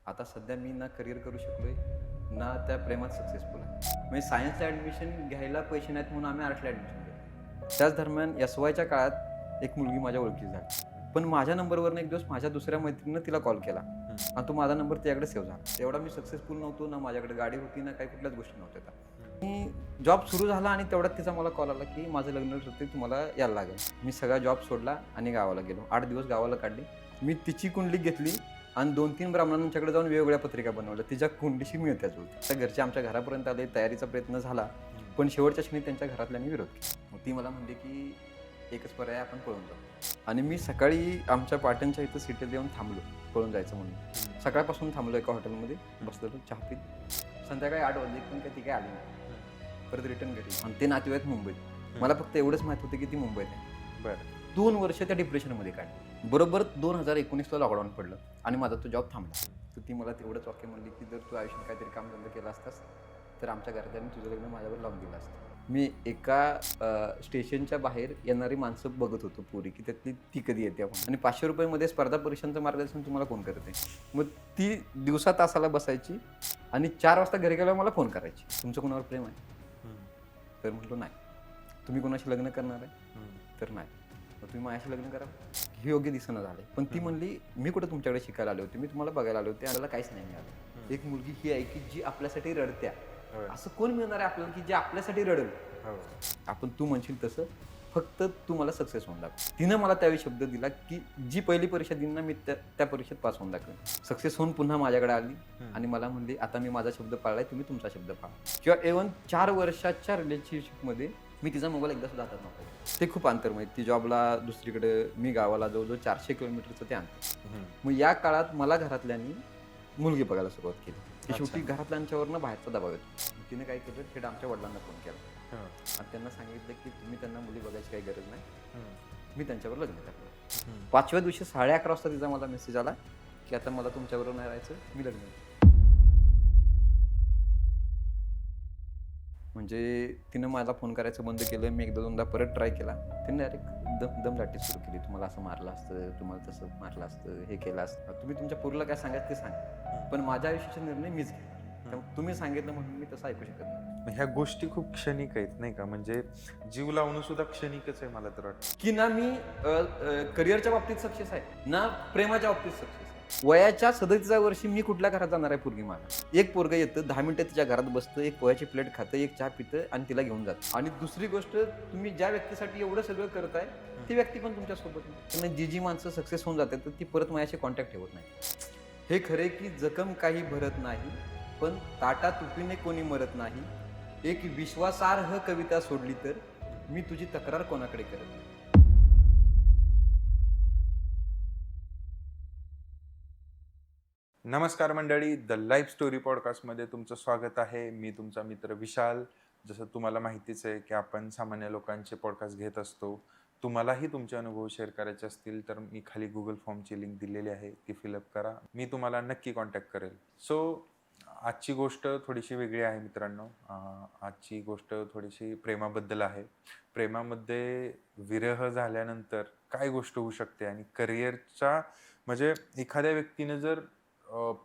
आता सध्या मी ना करिअर करू शकलोय, ना त्या प्रेमात सक्सेसफुल आहे. म्हणजे सायन्सला ॲडमिशन घ्यायला पैसे नाहीत म्हणून आम्ही आर्ट्सला ॲडमिशन घेतलं. त्याच दरम्यान एस-वायच्या काळात एक मुलगी माझ्या ओळखीची झाली. पण माझ्या नंबरवरून एक दिवस माझ्या दुसऱ्या मैत्रिणीनं तिला कॉल केला आणि तो माझा नंबर त्याच्याकडे सेव्ह झाला. एवढा मी सक्सेसफुल नव्हतो, ना माझ्याकडे गाडी होती, ना काही कुठल्याच गोष्टी नव्हत्या त्या. मी जॉब सुरू झाला आणि तेवढ्यात तिचा मला कॉल आला, की माझं लग्न ठरतंय, तुम्हाला यायला लागेल. मी सगळा जॉब सोडला आणि गावाला गेलो. 8 दिवस गावाला काढले. मी तिची कुंडली घेतली आणि 2-3 ब्राह्मणांच्याकडे जाऊन वेगवेगळ्या पत्रिका बनवल्या. तिच्या कुंडलीशी मिळत्या जुळत्या. तर घरचे आमच्या घरापर्यंत आले, तयारीचा प्रयत्न झाला, पण शेवटच्या क्षणी त्यांच्या घरातल्यांनी विरोध केला. मग ती मला म्हणली, की एकच पर्याय, आपण पळून जाऊ. आणि मी सकाळी आमच्या पाटणच्या इथं सिटीत येऊन थांबलो, पळून जायचं म्हणून. सकाळपासून थांबलो एका हॉटेलमध्ये, बसलेलो चहा पीत. संध्याकाळी 8 वाजले, पण काही ती काही आली नाही. परत रिटर्न घरी. आणि ते नातेवाईक मुंबईत. मला फक्त एवढंच माहित होतं, की ती मुंबईत आहे. बरं. 2 वर्ष त्या डिप्रेशनमध्ये काढली. बरोबर 2019ला लॉकडाऊन पडलं आणि माझा तो जॉब थांबला. तर ती मला तेवढंच वाक्य म्हणली, की जर तू आयुष्यात काहीतरी कामधंदा केला असतास, तर आमच्या घरातल्यांनी तुझं लग्न माझ्यावर लावून दिलं असतं. मी एका स्टेशनच्या बाहेर येणारी माणसं बघत होतो पोरी, की त्यातली ती कधी येते आपण. आणि ₹500 स्पर्धा परीक्षांचं मार्गदर्शन तुम्हाला कोण करते? मग ती दिवसा तासाला बसायची आणि 4 वाजता घरी गेल्यावर मला फोन करायची. तुमचं कोणावर प्रेम आहे? तर म्हटलो नाही. तुम्ही कोणाशी लग्न करणार आहे? तर नाही. मग तुम्ही माझ्याशी लग्न करा. हे योग्य दिसेना झाले. पण ती म्हणली, मी कुठं तुमच्याकडे शिकायला आले होते, मी तुम्हाला बघायला आले होते, आपल्याला काहीच नाही मिळालं. एक मुलगी ही आहे, की जी आपल्यासाठी रडत्या. असं कोण मिळणार आहे आपल्याला, की जे आपल्यासाठी रडेल? आपण तू म्हणशील तसं, फक्त तू मला सक्सेस होऊन दाखव. तिनं मला त्यावेळी शब्द दिला, की जी पहिली परीक्षा दिली ना, मी त्या परीक्षेत पास होऊन दाखवेन. सक्सेस होऊन पुन्हा माझ्याकडे आली आणि मला म्हणली, आता मी माझा शब्द पाळलाय, तुम्ही तुमचा शब्द पाळा. किंवा इव्हन 4 वर्षाच्या रिलेशनशिपमध्ये मी तिचा मोबाईल एकदा सुद्धा हातात नव्हता. ते खूप अंतर माहिती. ती जॉबला दुसरीकडे, मी गावाला जवळजवळ 400 किलोमीटरचं ते अंतर. मग या काळात मला घरातल्यांनी मुलगी बघायला सुरुवात केली. की शेवटी घरातल्यांच्यावरनं बाहेरचा दबाव येतो. तिने काय केलं, थेट आमच्या वडिलांना फोन केला आणि त्यांना सांगितलं, की तुम्ही त्यांना मुली बघायची काही गरज नाही, मी त्यांच्यावर लग्न करणार. 5व्या दिवशी 11:30 वाजता तिचा मला मेसेज आला, की आता मला तुमच्याबरोबर नाही राहायचं, मी लग्न करतो. म्हणजे तिनं मला फोन करायचं बंद केलं. मी एकदा दोनदा परत ट्राय केला. तिने डायरेक्ट दमदाटी सुरू केली. तुम्हाला असं मारलं असतं, तुम्हाला तसं मारलं असतं, हे केलं असतं. तुम्ही तुमच्या पोरीला काय सांगायचं ते सांगा, पण माझ्या आयुष्याचा निर्णय मीच घेणार. त्यामुळे तुम्ही सांगितलं म्हणून मी तसं ऐकू शकत नाही. ह्या गोष्टी खूप क्षणिक आहेत नाही का, म्हणजे जीव लावणं सुद्धा क्षणिकच आहे मला तर वाटतं. की ना मी करिअरच्या बाबतीत सक्सेस आहे, ना प्रेमाच्या बाबतीत सक्सेस आहे. वयाच्या 37व्या वर्षी मी कुठल्या घरात जाणार आहे पोरगी मागा? एक पोरगं येतं, 10 मिनिटं तिच्या घरात बसतं, एक पोह्याची प्लेट खातं, एक चहा पितं आणि तिला घेऊन जातं. आणि दुसरी गोष्ट, तुम्ही ज्या व्यक्तीसाठी एवढं सगळं करताय, ती व्यक्ती पण तुमच्यासोबत नाही. पण जी माणसं सक्सेस होऊन जातात, तर ती परत माझ्याशी कॉन्टॅक्ट ठेवत नाही. हे खरे, की जखम काही भरत नाही, पण ताटा तुपीने कोणी मरत नाही. एक विश्वासार्ह कविता सोडली तर, मी तुझी तक्रार कोणाकडे करत नाही. नमस्कार मंडळी, द लाईफ स्टोरी पॉडकास्टमध्ये तुमचं स्वागत आहे. मी तुमचा मित्र विशाल. जसं तुम्हाला माहितीच आहे, की आपण सामान्य लोकांचे पॉडकास्ट घेत असतो. तुम्हालाही तुमचे अनुभव शेअर करायचे असतील तर मी खाली गुगल फॉर्मची लिंक दिलेली आहे, ती फिलअप करा. मी तुम्हाला नक्की कॉन्टॅक्ट करेल. सो आजची गोष्ट थोडीशी वेगळी आहे मित्रांनो. आजची गोष्ट थोडीशी प्रेमाबद्दल आहे. प्रेमामध्ये विरह झाल्यानंतर काय गोष्ट होऊ शकते आणि करिअरच्या, म्हणजे एखाद्या व्यक्तीने जर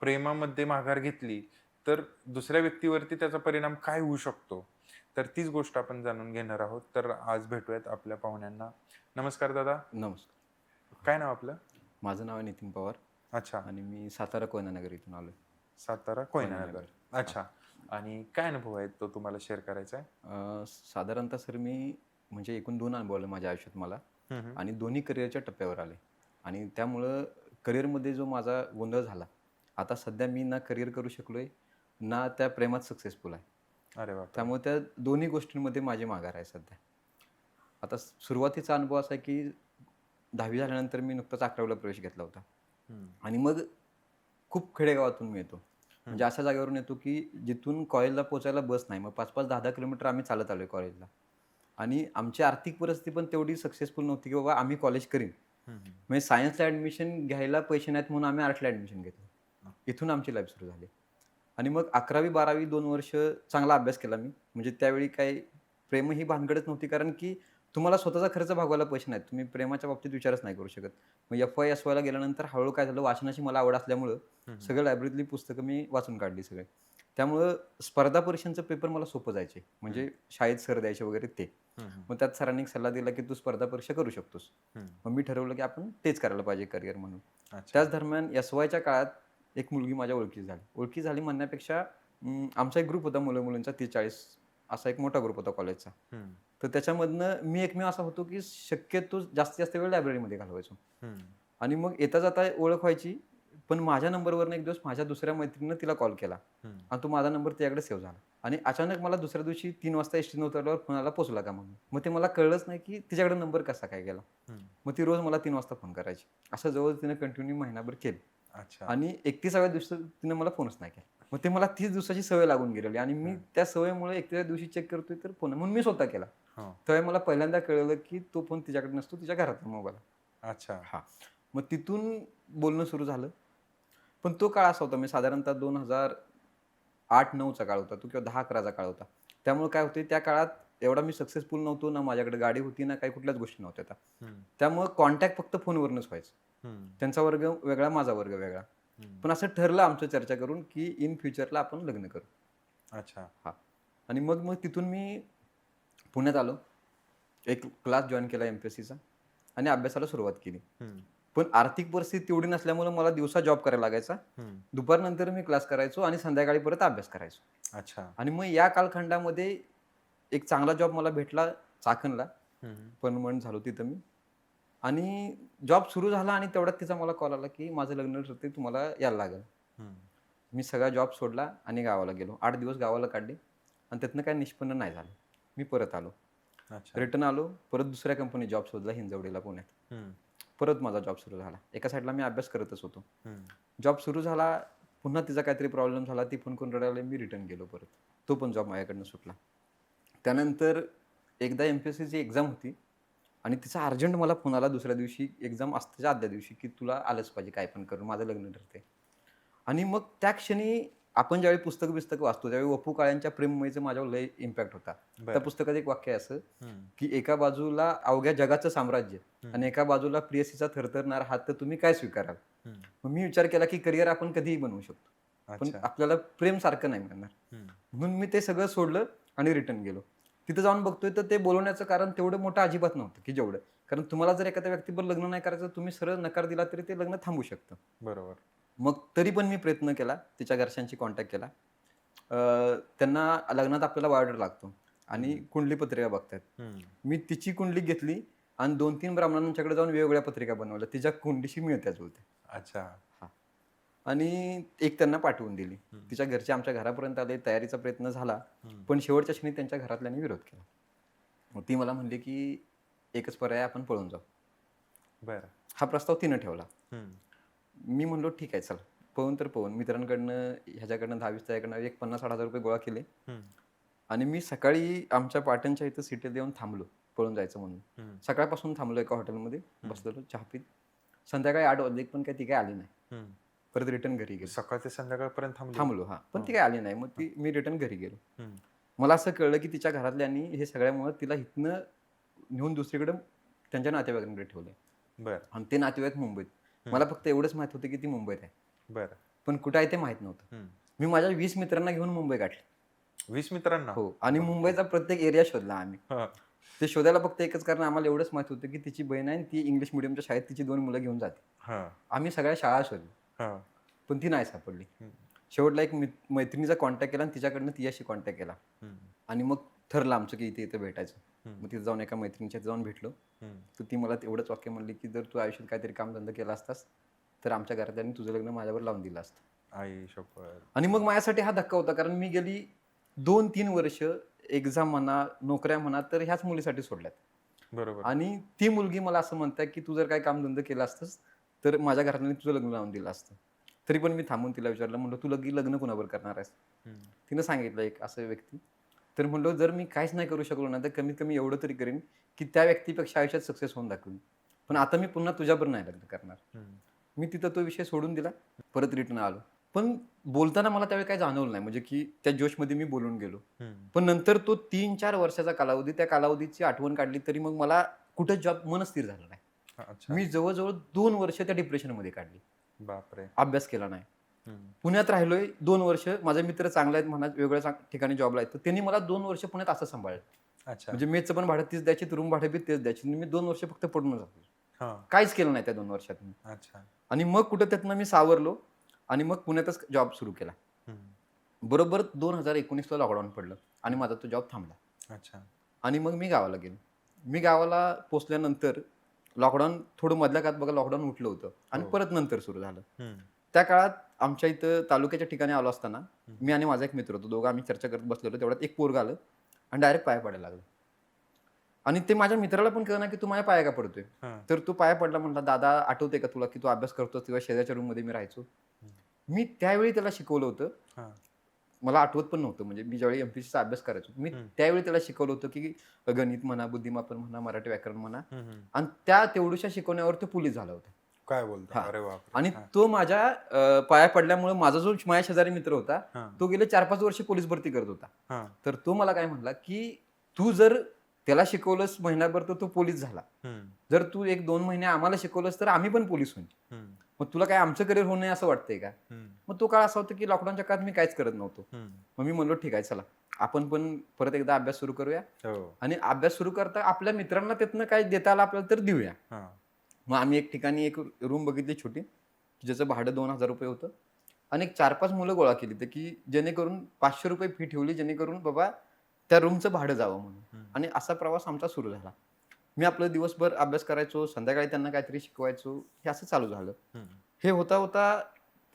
प्रेमामध्ये माघार घेतली तर दुसऱ्या व्यक्तीवरती त्याचा परिणाम काय होऊ शकतो, तर तीच गोष्ट आपण जाणून घेणार आहोत. तर आज भेटूयात आपल्या पाहुण्यांना. नमस्कार दादा, नमस्कार. काय नाव आपलं? माझं नाव आहे नितीन पवार अच्छा, आणि मी सातारा कोयनानगर इथून आलोय. सातारा कोयनानगर. अच्छा, आणि काय अनुभव आहे तो तुम्हाला शेअर करायचा आहे? साधारणतः सर, मी म्हणजे एकूण 2 अनुभव आले माझ्या आयुष्यात मला, आणि दोन्ही करिअरच्या टप्प्यावर आले. आणि त्यामुळं करिअरमध्ये जो माझा गोंधळ झाला, आता सध्या मी ना करिअर करू शकलोय, ना त्या प्रेमात सक्सेसफुल आहे. अरे बापरे. त्यामुळे त्या दोन्ही गोष्टींमध्ये माझी माघार आहे सध्या. आता सुरुवातीचा अनुभव असा आहे, की 10वी झाल्यानंतर मी नुकताच 11वीला प्रवेश घेतला होता. आणि मग खूप खेडेगावातून मी येतो. म्हणजे अशा जागेवरून येतो, की जिथून कॉलेजला पोहोचायला बस नाही. मग 5-5, 10-10 किलोमीटर आम्ही चालत आलोय कॉलेजला. आणि आमची आर्थिक परिस्थिती पण तेवढी सक्सेसफुल नव्हती, की बाबा आम्ही कॉलेज करीन. म्हणजे सायन्सला ॲडमिशन घ्यायला पैसे नाहीत म्हणून आम्ही आर्ट्सला ॲडमिशन घेतलं. इथून आमची लाईफ सुरू झाली. आणि मग 11वी-12वी 2 वर्ष चांगला अभ्यास केला मी. म्हणजे त्यावेळी काही प्रेम ही भानगडच नव्हती, कारण की तुम्हाला स्वतःचा खर्च भागवायला पैसे नाहीत. तुम्ही प्रेमाच्या बाबतीत विचारच नाही करू शकत. मग एफ-वाय, एस-वायला गेल्यानंतर हळू काय झालं, वाचनाची मला आवड असल्यामुळं हम्म. सगळं लायब्ररीतली पुस्तकं मी वाचून काढली सगळे. त्यामुळं स्पर्धा परीक्षांचं पेपर मला सोपं जायचे. म्हणजे शाळेत सर द्यायचे वगैरे ते. हम्म. मग त्यात सरांनी एक सल्ला दिला, की तू स्पर्धा परीक्षा करू शकतोस. हम्म. मग मी ठरवलं, की आपण तेच करायला पाहिजे करिअर म्हणून. अच्छा. त्याच दरम्यान एस-वायच्या काळात एक मुलगी माझ्या ओळखी झाली. ओळखी झाली म्हणण्यापेक्षा आमचा एक ग्रुप होता मुलं-मुलींचा 30-40 असा एक मोठा ग्रुप होता कॉलेजचा. हम्म. तर त्याच्यामधनं मी एकमेव असा होतो, की शक्यतो जास्तीत जास्त वेळ लायब्ररीमध्ये घालवायचो. हम्म. आणि मग येता-जाता ओळख व्हायची. पण माझ्या नंबरवरनं एक दिवस माझ्या दुसऱ्या मैत्रिणीनं तिला कॉल केला हम्म. आणि तो माझा नंबर तिच्याकडे सेव्ह झाला. आणि अचानक मला दुसऱ्या दिवशी 3 वाजता एसटीनं उतरल्यावर फोन आला, पोहोचला का म्हणून. मग ते मला कळलंच नाही, की तिच्याकडे नंबर कसा काय गेला. हम्म. मग ती रोज मला 3 वाजता फोन करायची. असं जवळ तिनं कंटिन्यू महिनाभर केलं. अच्छा. आणि 31व्या दिवशी तिनं मला फोनच नाही केला. मग ते मला 30 दिवसाची सवय लागून गेलेली आणि मी त्या सवयीमुळे 31व्या दिवशी चेक करतोय तर फोन म्हणून मी स्वतः केला. हा. तेव्हा मला पहिल्यांदा कळलं, की तो फोन तिच्याकडे नसतो, तिच्या घरातला मोबाईल. अच्छा. हां. मग तिथून बोलणं सुरू झालं. पण तो काळ असा होता, मी साधारणतः 2008-09चा काळ होता तो किंवा 10-11चा काळ होता. त्यामुळे काय होते त्या काळात एवढा मी सक्सेसफुल नव्हतो, ना माझ्याकडे गाडी होती, ना काही कुठल्याच गोष्टी नव्हत्या त्या. हम्म. त्यामुळे कॉन्टॅक्ट फक्त फोनवरूनच व्हायचं. हम्म. त्यांचा वर्ग वेगळा, माझा वर्ग वेगळा. हम्म. पण असं ठरलं आमचं चर्चा करून, की इन फ्युचरला आपण लग्न करू. अच्छा. हां. आणि मग मग तिथून मी पुण्यात आलो. एक क्लास जॉइन केला एम-पी-एस-सीचा आणि अभ्यासाला सुरुवात केली. हम्म. पण आर्थिक परिस्थिती तेवढी नसल्यामुळं मला दिवसा जॉब करायला लागायचा. हम्म. दुपारनंतर मी क्लास करायचो आणि संध्याकाळी परत अभ्यास करायचो. अच्छा. आणि मग या कालखंडामध्ये एक चांगला जॉब मला भेटला चाकणला. हम्म. परमनंट झालो तिथं मी. आणि जॉब सुरू झाला आणि तेवढ्यात तिचा मला कॉल आला, की माझं लग्न ठरतंय, तुम्हाला यायला लागेल. हम्म. मी सगळा जॉब सोडला आणि गावाला गेलो. 8 दिवस गावाला काढले आणि त्यातनं काही निष्पन्न नाही झालं. मी परत आलो. अच्छा. रिटर्न आलो. परत दुसऱ्या कंपनीत जॉब शोधला हिंजवडीला पुण्यात. हम्म. परत माझा जॉब सुरू झाला. एका साईडला मी अभ्यास करतच होतो. हम्म. जॉब सुरू झाला. पुन्हा तिचा काहीतरी प्रॉब्लेम झाला. ती फोन करून रडायला मी रिटर्न गेलो परत. तो पण जॉब माझ्याकडनं सुटला. त्यानंतर एकदा एम-पी-एस-सीची एक्झाम होती आणि तिचा अर्जंट मला फोन आला दुसऱ्या दिवशी एक्झाम असतेच्या आदल्या दिवशी, की तुला आलंच पाहिजे काय पण करून, माझं लग्न ठरतंय. आणि मग त्या क्षणी आपण ज्यावेळी पुस्तकं वाचतो त्यावेळी वपू काळ्यांच्या प्रेममयीचा माझ्यावर लय इम्पॅक्ट होता. बरं. त्या पुस्तकात एक वाक्य आहे असं, हम्म. की एका बाजूला अवघ्या जगाचं साम्राज्य आणि एका बाजूला प्रियसीचा थरथरणारा हात, तर तुम्ही काय स्वीकाराल? हम्म. मग मी विचार केला, की करिअर आपण कधीही बनवू शकतो. पण अच्छा. आपल्याला प्रेम सारखं नाही मिळणार. हम्म. म्हणून मी ते सगळं सोडलं आणि रिटर्न गेलो. तिथं जाऊन बघतोय तर ते बोलवण्याचं कारण तेवढं मोठं अजिबात नव्हतं, की जेवढं. कारण तुम्हाला जर एखाद्या व्यक्तीबरोबर लग्न नाही करायचं, तुम्ही सरळ नकार दिला तरी ते लग्न थांबू शकतं. बरोबर. मग तरी पण मी प्रयत्न केला. तिच्या घरच्यांशी कॉन्टॅक्ट केला. त्यांना लग्नात आपल्याला बायोडेटा लागतो आणि कुंडली पत्रिका बघतात. हम्म. मी तिची कुंडली घेतली आणि 2-3 ब्राह्मणांच्याकडे जाऊन वेगवेगळ्या पत्रिका बनवल्या. तिच्या कुंडलीशी मिळत्या जुळत्या. अच्छा. आणि एक त्यांना पाठवून दिली. तिच्या घरचे आमच्या घरापर्यंत आले. तयारीचा प्रयत्न झाला. पण शेवटच्या क्षणी त्यांच्या घरातल्यांनी विरोध केला. मग ती मला म्हणली, की एकच पर्याय, आपण पळून जाऊ. बरं. हा प्रस्ताव तिनं ठेवला. हम्म. मी म्हणलो ठीक आहे, चल पळून तर पळून. मित्रांकडनं ह्याच्याकडनं 10-20 त्याच्याकडनं एक 50-60 हजार रुपये गोळा केले. हम्म. आणि मी सकाळी आमच्या पाटणच्या इथं सिटीत येऊन थांबलो पळून जायचं म्हणून. हम्म. सकाळपासून थांबलो एका हॉटेलमध्ये बसलेलो चहा पीत. संध्याकाळी 8 वाजले पण काही ती काय आली नाही. हम्म. परत रिटर्न घरी गेलो. सकाळ ते संध्याकाळपर्यंत थांबलो हां, पण ती काय आली नाही. मग मी रिटर्न घरी गेलो. हम्म. मला असं कळलं की तिच्या घरातल्यांनी हे सगळ्यामुळे तिला इथनं नेऊन दुसरीकडे त्यांच्या नातेवाईकांकडे ठेवलंय. बरं. आणि ते नातेवाईक मुंबईत. मला फक्त एवढंच माहित होतं की ती मुंबईत आहे. बरं. पण कुठं आहे ते माहित नव्हतं. हम्म. मी माझ्या 20 मित्रांना घेऊन मुंबई गाठली. 20 मित्रांना? हो. आणि मुंबईचा प्रत्येक एरिया शोधला आम्ही. हा. ते शोधायला फक्त एकच कारण, आम्हाला एवढंच माहित होतं की तिची बहीण आहे आणि ती इंग्लिश मिडियमच्या शाळेत तिची 2 मुलं घेऊन जाते. हा. आम्ही सगळ्या शाळा शोधल्या हा. पण ती नाही सापडली. हम्म. शेवटला एक मैत्रिणीचा कॉन्टॅक्ट केला आणि तिच्याकडनं तिच्याशी कॉन्टॅक्ट केला. हम्म. आणि मग ठरलं आमचं की इथे भेटायचं. हम्म. मग तिथं जाऊन एका मैत्रिणीच्या जाऊन भेटलो. हम्म. तर ती मला एवढंच वाक्य म्हणली की जर तू आयुष्यात काहीतरी कामधंदा केला असतास तर आमच्या घरातल्यांनी तुझं लग्न माझ्यावर लावून दिलं असतं. आई शपथ. आणि मग माझ्यासाठी हा धक्का होता, कारण मी गेली 2-3 वर्ष एक्झाम म्हणा, नोकऱ्या म्हणा, तर ह्याच मुलीसाठी सोडल्यात. बरोबर. आणि ती मुलगी मला असं म्हणते की तू जर काही कामधंदा केला असतंस तर माझ्या घरातल्यांनी तुझं लग्न लावून दिलं असतं. तरी पण मी थांबून तिला विचारलं, म्हणलं तू लग्न कोणावर करणार आहेस? हम्म. तिनं सांगितलं एक असं व्यक्ती. तर म्हणलो जर मी काहीच नाही करू शकलो ना तर कमीत कमी एवढं तरी करेन की त्या व्यक्तीपेक्षा आयुष्यात सक्सेस होऊन दाखवेन. पण आता मी पुन्हा तुझ्याबरोबर नाही लग्न करणार. हम्म. मी तिथं तो विषय सोडून दिला. परत रिटर्न आलो. पण बोलताना मला त्यावेळी काही जाणवलं नाही, म्हणजे की त्या जोशमध्ये मी बोलून गेलो. हम्म. पण नंतर तो 3-4 वर्षाचा कालावधी, त्या कालावधीची आठवण काढली तरी मग मला कुठं जॉब मन स्थिर झालं नाही. अच्छा. मी जवळ-जवळ 2 वर्ष त्या डिप्रेशनमध्ये काढली. बापरे. अभ्यास केला नाही. हम्म. पुण्यात राहिलोय 2 वर्ष. माझे मित्र चांगले आहेत म्हणा, वेगळ्या ठिकाणी जॉबला आहेत. तर त्यांनी मला 2 वर्ष पुण्यात असं सांभाळलं. अच्छा. म्हणजे मेसचं पण भाडं तीच द्यायची, रूम भाडं बी तेच द्यायची. मी 2 वर्ष फक्त पडून जातो. हा. काहीच केलं नाही त्या 2 वर्षात मी. अच्छा. आणि मग कुठं त्यातनं मी सावरलो आणि मग पुण्यातच जॉब सुरू केला. हम्म. बरोबर 2019ला लॉकडाऊन पडलं आणि माझा तो जॉब थांबला. अच्छा. आणि मग मी गावाला गेलो. मी गावाला पोहोचल्यानंतर लॉकडाऊन थोडं मधल्या काळात बघा लॉकडाऊन उठलं होतं आणि हो. परत नंतर सुरू झालं. हम्म. त्या काळात आमच्या इथं तालुक्याच्या ठिकाणी आलो असताना मी आणि माझा एक मित्र होतो. दोघं आम्ही चर्चा करत बसलेलो. तेवढ्यात एक पोरगं आलं आणि डायरेक्ट पाया पडायला लागलं. आणि ते माझ्या मित्राला पण कळना की तू माझ्या पाया का पडतोय. हा. तर तो पाया पडला, म्हटला, "दादा आठवतंय का तुला की तू अभ्यास करतोस तेव्हा शेजारच्या रूममध्ये मी राहायचो?" मी त्यावेळी त्याला शिकवलं होतं. हा. मला आठवत पण नव्हतं, म्हणजे मी ज्यावेळी एमपीसीचा अभ्यास करायचो मी त्यावेळी त्याला शिकवलं होतं की गणित म्हणा, बुद्धिमापन म्हणा, मराठी व्याकरण म्हणा. आणि त्या तेवढ्याशा शिकवण्यावर तो पोलीस झाला होता. काय बोलता. हा. अरे बापरे. आणि तो माझ्या पाया पडल्यामुळे माझा जो माझ्या शेजारी मित्र होता हा. तो गेले 4-5 वर्ष पोलीस भरती करत होता. हा. तर तो मला काय म्हणला की तू जर त्याला शिकवलंस महिनाभर तर तो पोलीस झाला. हम्म. जर तू 1-2 महिने आम्हाला शिकवलंस तर आम्ही पण पोलीस होईल. हम्म. मग तुला काय आमचं करिअर होऊ नये असं वाटतंय का? हम्म. मग तो काळ असा होता की लॉकडाऊनच्या काळात मी काहीच करत नव्हतो. हम्म. मग मी म्हणलो ठीक आहे, चला आपण पण परत एकदा अभ्यास सुरू करूया हो. आणि अभ्यास सुरू करता आपल्या मित्रांना त्यातनं काय देता आलं आपल्याला तर देऊया. हा. मग आम्ही एक ठिकाणी एक रूम बघितली छोटी, ज्याचं भाडं ₹2000 होतं आणि एक 4-5 मुलं गोळा केली तर की जेणेकरून ₹500 फी ठेवली, जेणेकरून बाबा त्या रूमचं भाडं जावं म्हणून. आणि असा प्रवास आमचा सुरू झाला. मी आपलं दिवसभर अभ्यास करायचो, संध्याकाळी त्यांना काहीतरी शिकवायचो, हे असं चालू झालं. हम्म. हे होता होता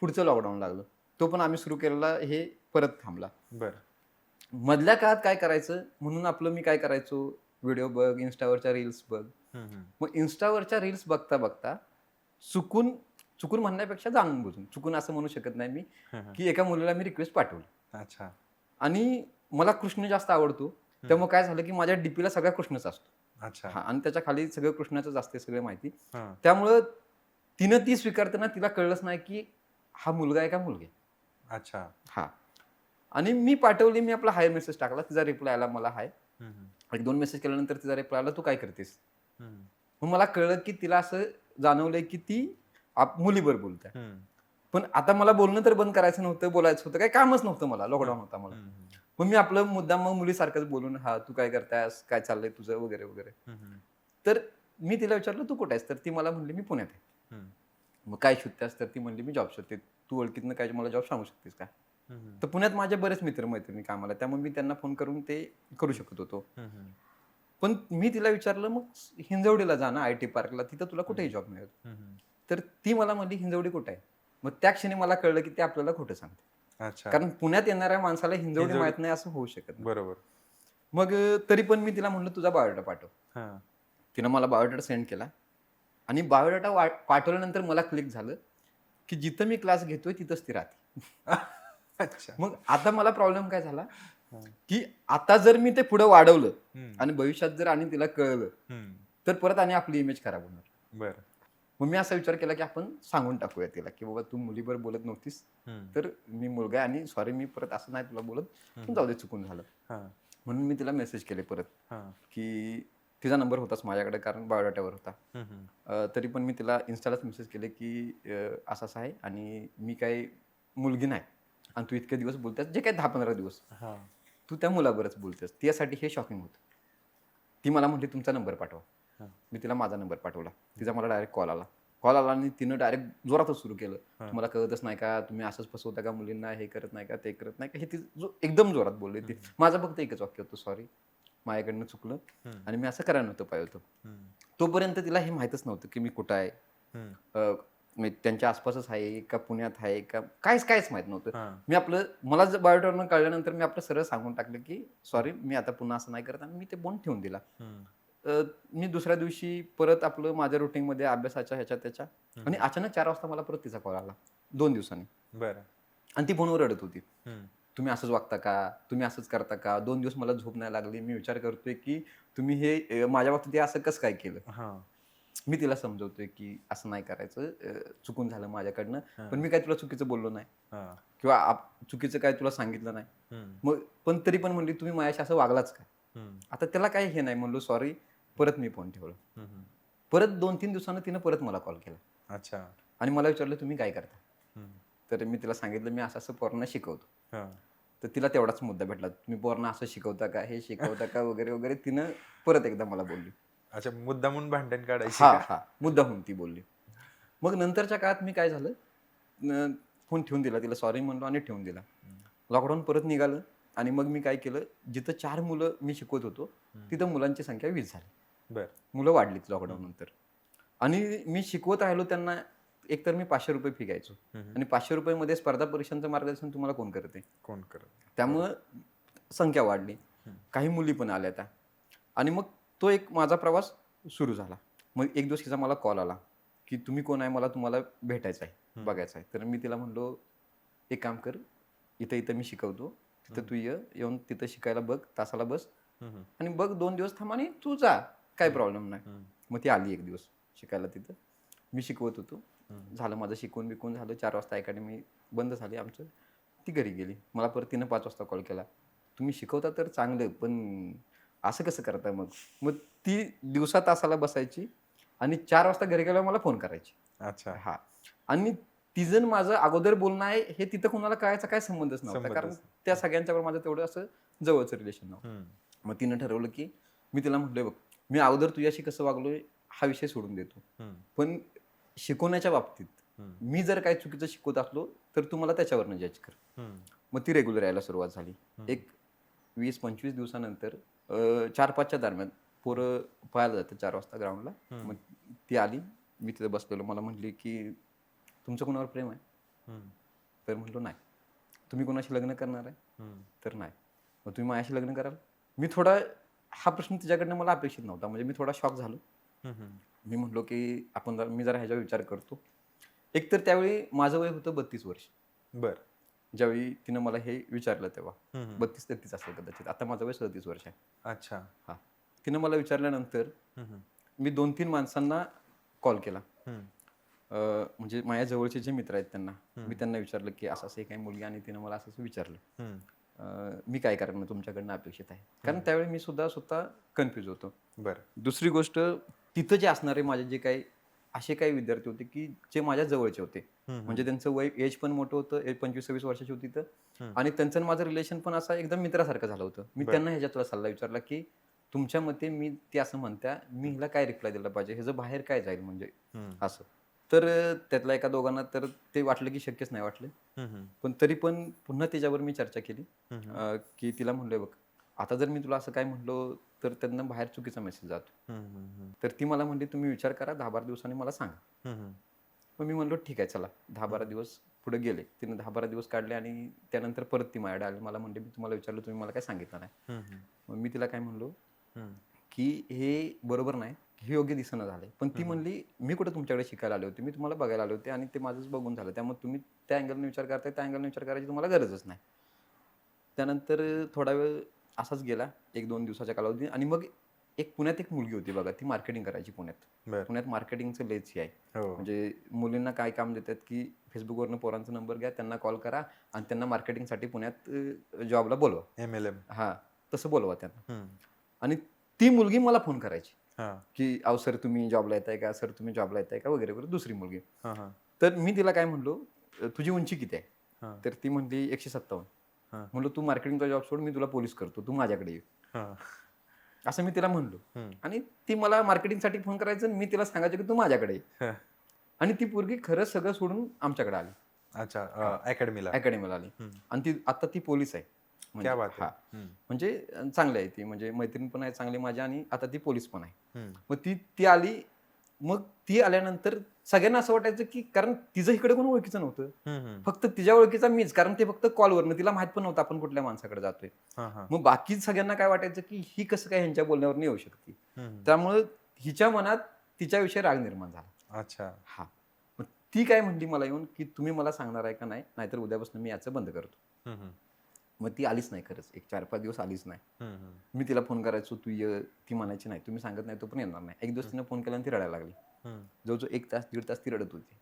पुढचं लॉकडाऊन लागलं. तो पण आम्ही सुरू केलेला, हे परत थांबला. बरं. मधल्या काळात काय करायचं म्हणून आपलं मी काय करायचो, व्हिडिओ बघ, इन्स्टावरच्या रील्स बघ. हम्म. मग इन्स्टावरच्या रील्स बघता बघता चुकून चुकून म्हणण्यापेक्षा जाणून बुजून, चुकून असं म्हणू शकत नाही मी, की एका मुलीला मी रिक्वेस्ट पाठवली अच्छा. आणि मला कृष्ण जास्त आवडतो. त्यामुळे काय झालं की माझ्या डीपीला सगळा कृष्णच असतो. अच्छा. हा, आणि त्याच्या खाली सगळं कृष्णाचंच असते सगळं माहिती. हा. त्यामुळं तिनं ती स्वीकारताना तिला कळलंच नाही की हा मुलगा आहे का मुलगी. अच्छा. हा. आणि मी पाठवली, मी आपला हाय मेसेज टाकला, तिचा रिप्लाय आला मला हाय. हम्म. 1-2 मेसेज केल्यानंतर तिचा रिप्लाय आला, तू काय करतेस. हम्म. मग मला कळलं की तिला असं जाणवलंय की ती मुलीवर बोलते. हम्म. पण आता मला बोलणं तर बंद करायचं नव्हतं, बोलायचं होतं, काही कामच नव्हतं मला, लॉकडाऊन होता मला. हम्म. मग मी आपलं मुद्दाम मग मुलीसारखंच बोलून, हा तू काय करतायस, काय चाललंय तुझं वगैरे वगैरे. हम्म. तर मी तिला विचारलं तू कुठे आहेस, तर ती मला म्हणली मी पुण्यात आहे. हम्म. मग काय शोधतेस, तर ती म्हणली मी जॉब शोधते, तू ओळखीतनं काय मला जॉब सांगू शकतेस का. हम्म. तर पुण्यात माझे बरेच मित्रमैत्रिणी कामाला, त्यामुळे मी त्यांना फोन करून ते करू शकत होतो. हम्म. पण मी तिला विचारलं मग हिंजवडीला जा ना, IT पार्कला, तिथं तुला कुठेही जॉब मिळेल. हम्म. तर ती मला म्हणली हिंजवडी कुठे आहे. मग त्या क्षणी मला कळलं की ते आपल्याला खोटं सांगते. अच्छा. कारण पुण्यात येणाऱ्या माणसाला हिंजवडी हिंजवडी- माहित नाही असं होऊ शकत नाही. बरोबर. मग तरी पण मी तिला म्हणलं तुझा बायोडाटा पाठव. हा. तिनं मला बायोडाटा सेंड केला आणि बायोडाटा पाठवल्यानंतर मला क्लिक झालं की जिथं मी क्लास घेतोय तिथंच ती राहते. अच्छा. मग आता मला प्रॉब्लेम काय झाला हा. की आता जर मी ते पुढे वाढवलं हम्म. आणि भविष्यात जर आणि तिला कळलं हम्म. तर परत आणि आपली इमेज खराब होणार. बरं. मग मी असा विचार केला की आपण सांगून टाकूया तिला की बाबा तू मुलीवर बोलत नव्हतीस, हम्म. तर मी मुलगा आहे आणि सॉरी मी परत असं नाही तुला बोलत, पण जाऊ दे चुकून झालं. हा. म्हणून मी तिला मेसेज केले परत हा. की तिचा नंबर होताच माझ्याकडे कारण बायोडाटावर होता. हम्म. तरी पण मी तिला इन्स्टालाच मेसेज केले की असं असं आहे आणि मी काही मुलगी नाही आणि तू इतके दिवस बोलतेस, जे काही 10-15 दिवस हा. तू त्या मुलाबरच बोलतेस, त्यासाठी हे शॉकिंग होतं. ती मला म्हटली तुमचा नंबर पाठवा. हा. मी तिला माझा नंबर पाठवला, तिचा मला डायरेक्ट कॉल आला आणि तिनं डायरेक्ट जोरातच सुरू केलं, तुम्हाला कळतच नाही का, तुम्ही असंच फसवता का मुलींना, हे करत नाही का, ते करत नाही का, हे ती एकदम जोरात बोलली ती. माझं फक्त एकच वाक्य होतं, सॉरी माझ्याकडनं चुकलं आणि मी असं करायला नव्हतं पाहिजे होतं. तोपर्यंत तिला हे माहीतच नव्हतं की मी कुठं आहे, मी त्यांच्या आसपासच आहे का पुण्यात आहे का, काहीच माहित नव्हतं. मी आपलं मला जर बायोडाटावरून कळल्यानंतर मी आपलं सरळ सांगून टाकलं की सॉरी मी आता पुन्हा असं नाही करत आणि मी ते बंद ठेवून दिला. मी दुसऱ्या दिवशी परत आपलं माझ्या रुटीनमध्ये अभ्यासाच्या ह्याच्या त्याच्या आणि अचानक 4 वाजता मला परत तिचा कॉल आला 2 दिवसांनी. बरं. आणि ती फोनवर रडत होती, तुम्ही असंच वागता का, तुम्ही असंच करता का, 2 दिवस मला झोप नाही लागली, मी विचार करतोय की तुम्ही हे माझ्या बाबतीत असं कसं काय केलं. मी तिला समजवतोय की असं नाही करायचं, चुकून झालं माझ्याकडनं, हा. पण मी काय तुला चुकीचं बोललो नाही हा. किंवा चुकीचं काय तुला सांगितलं नाही. हम्म. मग पण तरी पण म्हणली तुम्ही माझ्याशी असं वागलाच काय. हम्म. आता त्याला काही हे नाही, म्हणलो सॉरी. परत मी फोन ठेवला. हम्म. परत 2-3 दिवसानं तिनं परत मला कॉल केला अच्छा. आणि मला विचारलं तुम्ही काय करता. हम्म. तर मी तिला सांगितलं मी असं असं पोरांना शिकवतो. हा. तर तिला तेवढाच मुद्दा भेटला, तुम्ही पोरांना असं शिकवता का, हे शिकवता का वगैरे वगैरे. तिनं परत एकदा मला बोलली. अच्छा, मुद्दामून भांडण काढायची हा का? हा मुद्दाहून ती बोलली. मग नंतरच्या काळात मी काय झालं, फोन ठेवून दिला, तिला सॉरी म्हणलो आणि ठेवून दिला. लॉकडाऊन परत निघालं आणि मग मी काय केलं, जिथं 4 मुलं मी शिकवत होतो तिथं मुलांची संख्या 20 झाली. बर. मुलं वाढलीत लॉकडाऊन नंतर. आणि मी शिकवत राहिलो त्यांना. एकतर मी 500 रुपये फी घ्यायचो आणि 500 रुपये स्पर्धा परीक्षांचं मार्गदर्शन तुम्हाला कोण करते. कोण करत. त्यामुळं संख्या वाढली, काही मुली पण आल्या त्या. आणि मग तो एक माझा प्रवास सुरू झाला. मग एक दिवस तिचा मला कॉल आला की तुम्ही कोण आहे, मला तुम्हाला भेटायचं आहे, बघायचं आहे. तर मी तिला म्हणलो एक काम कर, इथं इथं मी शिकवतो, तिथं तू येऊन तिथं शिकायला बघ, तासाला बस आणि बघ 2 दिवस थांब आणि तू जा, काय प्रॉब्लेम नाही. मग ती आली एक दिवस शिकायला तिथं. मी शिकवत होतो. झालं माझं शिकवून बिकून झालं. 4 वाजता अकॅडमी बंद झाली आमचं. ती घरी गेली. मला परत तिनं 5 वाजता कॉल केला, तुम्ही शिकवता तर चांगलं, पण असं कसं करताय. मग ती दिवसा तासाला बसायची आणि 4 वाजता घरी गेल्यावर मला फोन करायची. अच्छा. हा. आणि तिचं माझं अगोदर बोलणं आहे हे तिथं कुणाला कळायचा काय संबंधच नव्हता, कारण त्या सगळ्यांच्यावर माझं तेवढं असं जवळचं रिलेशन नव्हतं. मग तिनं ठरवलं की मी तिला म्हटलंय बघ, मी अगोदर तुझ्याशी कसं वागलोय हा विषय सोडून देतो, पण शिकवण्याच्या बाबतीत मी जर काही चुकीचं शिकवत असलो तर तू मला त्याच्यावरनं जज कर. मग ती रेग्युलर यायला सुरुवात झाली. एक 20-25 दिवसानंतर 4-5च्या दरम्यान पोरं पळायला जातं 4 वाजता ग्राउंडला. मग ती आली, मी तिथं बसलेलो. मला म्हणली की तुमचं कोणावर प्रेम आहे. तर म्हटलो नाही. तुम्ही कोणाशी लग्न करणार आहे. तर नाही. मग तुम्ही माझ्याशी लग्न कराल. मी थोडा, हा प्रश्न तिच्याकडनं मला अपेक्षित नव्हता, म्हणजे मी थोडा शॉक झालो. मी म्हटलो की मी जरा ह्याच्यावर विचार करतो. एकतर त्यावेळी माझं वय होतं 32 वर्ष. बर. ज्यावेळी तिनं मला हे विचारलं तेव्हा 32-33 असेल कदाचित. आता माझं वय 37 वर्ष आहे. अच्छा. हा. तिनं मला विचारल्यानंतर मी 2-3 माणसांना कॉल केला. म्हणजे माझ्या जवळचे जे मित्र आहेत त्यांना मी त्यांना विचारलं की असं असं एक आहे मुलगी आणि तिनं मला असं असं विचारलं, मी काय करणं तुमच्याकडनं अपेक्षित आहे. कारण त्यावेळी मी सुद्धा स्वतः कन्फ्यूज होतो. बरं. दुसरी गोष्ट, तिथं जे असणारे माझे जे काही असे काही विद्यार्थी होते की जे माझ्या जवळचे होते, म्हणजे त्यांचं वय एज पण मोठं होतं, 25-26 वर्षाची होती तर, आणि त्यांचं माझं रिलेशन पण असं एकदम मित्रासारखं झालं होतं. मी त्यांना ह्याच्यातला सल्ला विचारला की तुमच्या मते मी ते असं म्हणत्या, मी हिला काय रिप्लाय दिला पाहिजे, ह्याचं बाहेर काय जाईल म्हणजे असं. तर त्यातला एका दोघांना तर ते वाटलं की शक्यच नाही वाटलं. पण तरी पण पुन्हा त्याच्यावर मी चर्चा केली की तिला म्हणलोय बघ, आता जर मी तुला असं काय म्हणलो तर त्यांना बाहेर चुकीचा मेसेज जातो. तर ती मला म्हणली तुम्ही विचार करा, 10-12 दिवसांनी मला सांगा. मग मी म्हणलो ठीक आहे चला. 10-12 दिवस पुढे गेले. तिने 10-12 दिवस काढले आणि त्यानंतर परत ती माझ्याकडे आली. मला म्हणली मी तुम्हाला विचारलं, तुम्ही मला काय सांगितलं नाही. मग मी तिला काय म्हणलो की हे बरोबर नाही, हे योग्य दिसणं झालंय. पण ती म्हणली मी कुठं तुमच्याकडे शिकायला आले होते, मी तुम्हाला बघायला आले होते आणि ते माझंच बघून झालं. त्यामुळे तुम्ही त्या अँगलने विचार करताय, त्या अँगलने विचार करायची तुम्हाला गरजच नाही. त्यानंतर थोडा वेळ असाच गेला, 1-2 दिवसाच्या कालावधी. आणि मग पुण्यात एक मुलगी होती बघा, ती मार्केटिंग करायची पुण्यात. पुण्यात मार्केटिंगचं लेच आहे. म्हणजे मुलींना काय काम देतात की फेसबुकवरनं पोरांचा नंबर घ्या, त्यांना कॉल करा आणि त्यांना मार्केटिंगसाठी पुण्यात जॉबला बोलवा. MLM. हा, तसं बोलवा त्यांना. आणि ती मुलगी मला फोन करायची की अहो सर तुम्ही जॉबला येताय का, सर तुम्ही जॉबला येताय का वगैरे वगैरे. दुसरी मुलगी. तर मी तिला काय म्हणलो, तुझी उंची किती आहे. तर ती म्हणली 157. म्हणलो तू मार्केटिंगचा जॉब सोड, मी तुला पोलीस करतो, तू माझ्याकडे ये. असं मी तिला म्हणलो. आणि ती मला मार्केटिंगसाठी फोन करायचं, मी तिला सांगायचं की तू माझ्याकडे ये. आणि ती पोरगी खरं सगळं सोडून आमच्याकडे आली. अच्छा. अकॅडमीला आली. आणि आता ती पोलीस आहे. म्हणजे चांगली आहे ती, म्हणजे मैत्रीण पण आहे चांगली माझी आणि आता ती पोलीस पण आहे. मग ती आली. मग ती आल्यानंतर सगळ्यांना असं वाटायचं की, कारण तिचं इकडे कोण ओळखीचं नव्हतं, फक्त तिच्या ओळखीचा मीच, कारण ते फक्त कॉलवरनं, तिला माहित पण नव्हतं आपण कुठल्या माणसाकडे जातोय. मग बाकी सगळ्यांना काय वाटायचं की ही कसं काय ह्यांच्या बोलण्यावर येऊ शकते. त्यामुळे हिच्या मनात तिच्याविषयी राग निर्माण झाला. अच्छा. हा. मग ती काय म्हणली मला येऊन की तुम्ही मला सांगणार आहे का नाही, नाहीतर उद्यापासून मी याचं बंद करतो. मग ती आलीच नाही खरंच, एक 4-5 दिवस आलीच नाही. मी तिला फोन करायचो, तू ये, ती म्हणायची नाही, तुम्ही सांगत नाही तो पण येणार नाही. एक दिवस तिने फोन केला आणि ती रडायला लागली. जवळजवळ 1 तास 1.5 तास ती रडत होती.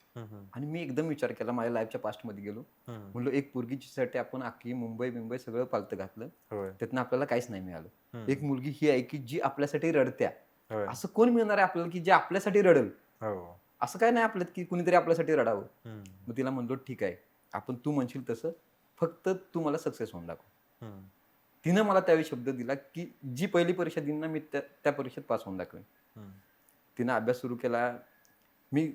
आणि मी एकदम विचार केला, माझ्या लाईफच्या पास्टमध्ये गेलो. म्हणलो एक पोरगीसाठी आपण अख्खी मुंबई सगळं पालतं घातलं, त्यातनं आपल्याला काहीच नाही मिळालं. एक मुलगी ही आहे की जी आपल्यासाठी रडत्या. असं कोण मिळणार आहे आपल्याला की जे आपल्यासाठी रडेल? असं काय नाही आपल्यात की कुणीतरी आपल्यासाठी रडावं. मग तिला म्हणलो ठीक आहे, आपण तू म्हणशील तसं, फक्त तू मला सक्सेस होऊन दाखव. तिनं मला त्यावेळी शब्द दिला की जी पहिली परीक्षा देईन ना, मी त्या परीक्षेत पास होऊन दाखवेन. तिनं अभ्यास सुरू केला. मी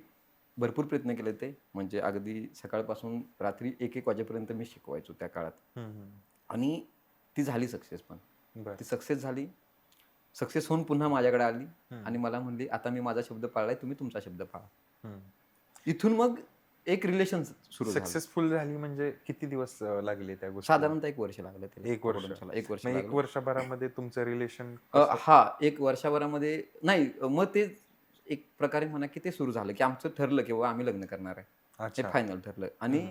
भरपूर प्रयत्न केले ते, म्हणजे अगदी सकाळपासून रात्री 1-1 वाजेपर्यंत मी शिकवायचो त्या काळात. आणि ती झाली सक्सेस पण. ती सक्सेस झाली. सक्सेस होऊन पुन्हा माझ्याकडे आली आणि मला म्हणली, आता मी माझा शब्द पाळलाय, तुम्ही तुमचा शब्द पाळा. इथून मग एक रिलेशन सुरू झालं. सक्सेसफुल झाली म्हणजे किती दिवस लागले त्या गोष्टी? साधारणतः 1 वर्ष लागलं त्याला. 1 वर्ष. 1 वर्ष मग 1 लागलं. वर्षभरामध्ये तुमचं रिलेशन? 1 वर्षभरामध्ये नाही, मग ते एक प्रकारे म्हणा की ते सुरू झालं की आमचं ठरलं की आम्ही लग्न करणार आहे. ते अच्छा. फायनल ठरलं. आणि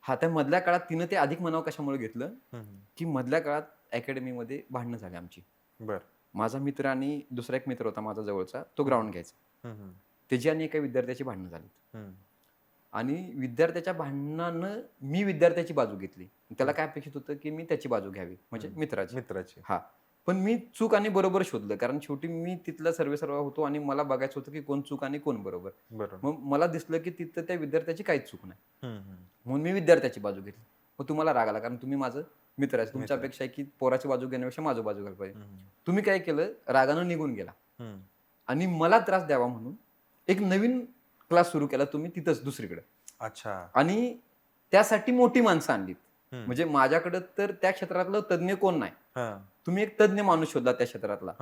त्या मधल्या काळात तिनं ते अधिक मनाव कशामुळे घेतलं की मधल्या काळात अकॅडमीमध्ये भांडणं झाली आमची. माझा मित्र आणि दुसरा एक मित्र होता माझा जवळचा, तो ग्राउंड घ्यायचा. त्याची आणि एका विद्यार्थ्याची भांडणं झाली. आणि विद्यार्थ्याच्या भांडणानं मी विद्यार्थ्याची बाजू घेतली. त्याला काय अपेक्षित होतं की मी त्याची बाजू घ्यावी, म्हणजे मित्राची. हा, पण मी चूक आणि बरोबर शोधलं, कारण शेवटी मी तिथला सर्वेसर्वा होतो आणि मला बघायचं होतं की कोण चूक आणि कोण बरोबर. मग मला दिसलं की तिथं त्या विद्यार्थ्याची काहीच चूक नाही, म्हणून मी विद्यार्थ्याची बाजू घेतली. मग तुम्हाला राग आला, कारण तुम्ही माझं मित्र आहे, तुमच्या अपेक्षा आहे की पोराची बाजू घेण्यापेक्षा माझी बाजू घ्यायला पाहिजे. तुम्ही काय केलं, रागानं निघून गेला आणि मला त्रास द्यावा म्हणून एक नवीन क्लास सुरू केला तुम्ही तिथंच दुसरीकडे. अच्छा. आणि त्यासाठी मोठी माणसं आणलीत. म्हणजे माझ्याकडे तर त्या क्षेत्रातलं तज्ञ कोण नाही, तुम्ही एक तज्ञ माणूस शोधला त्या क्षेत्रातला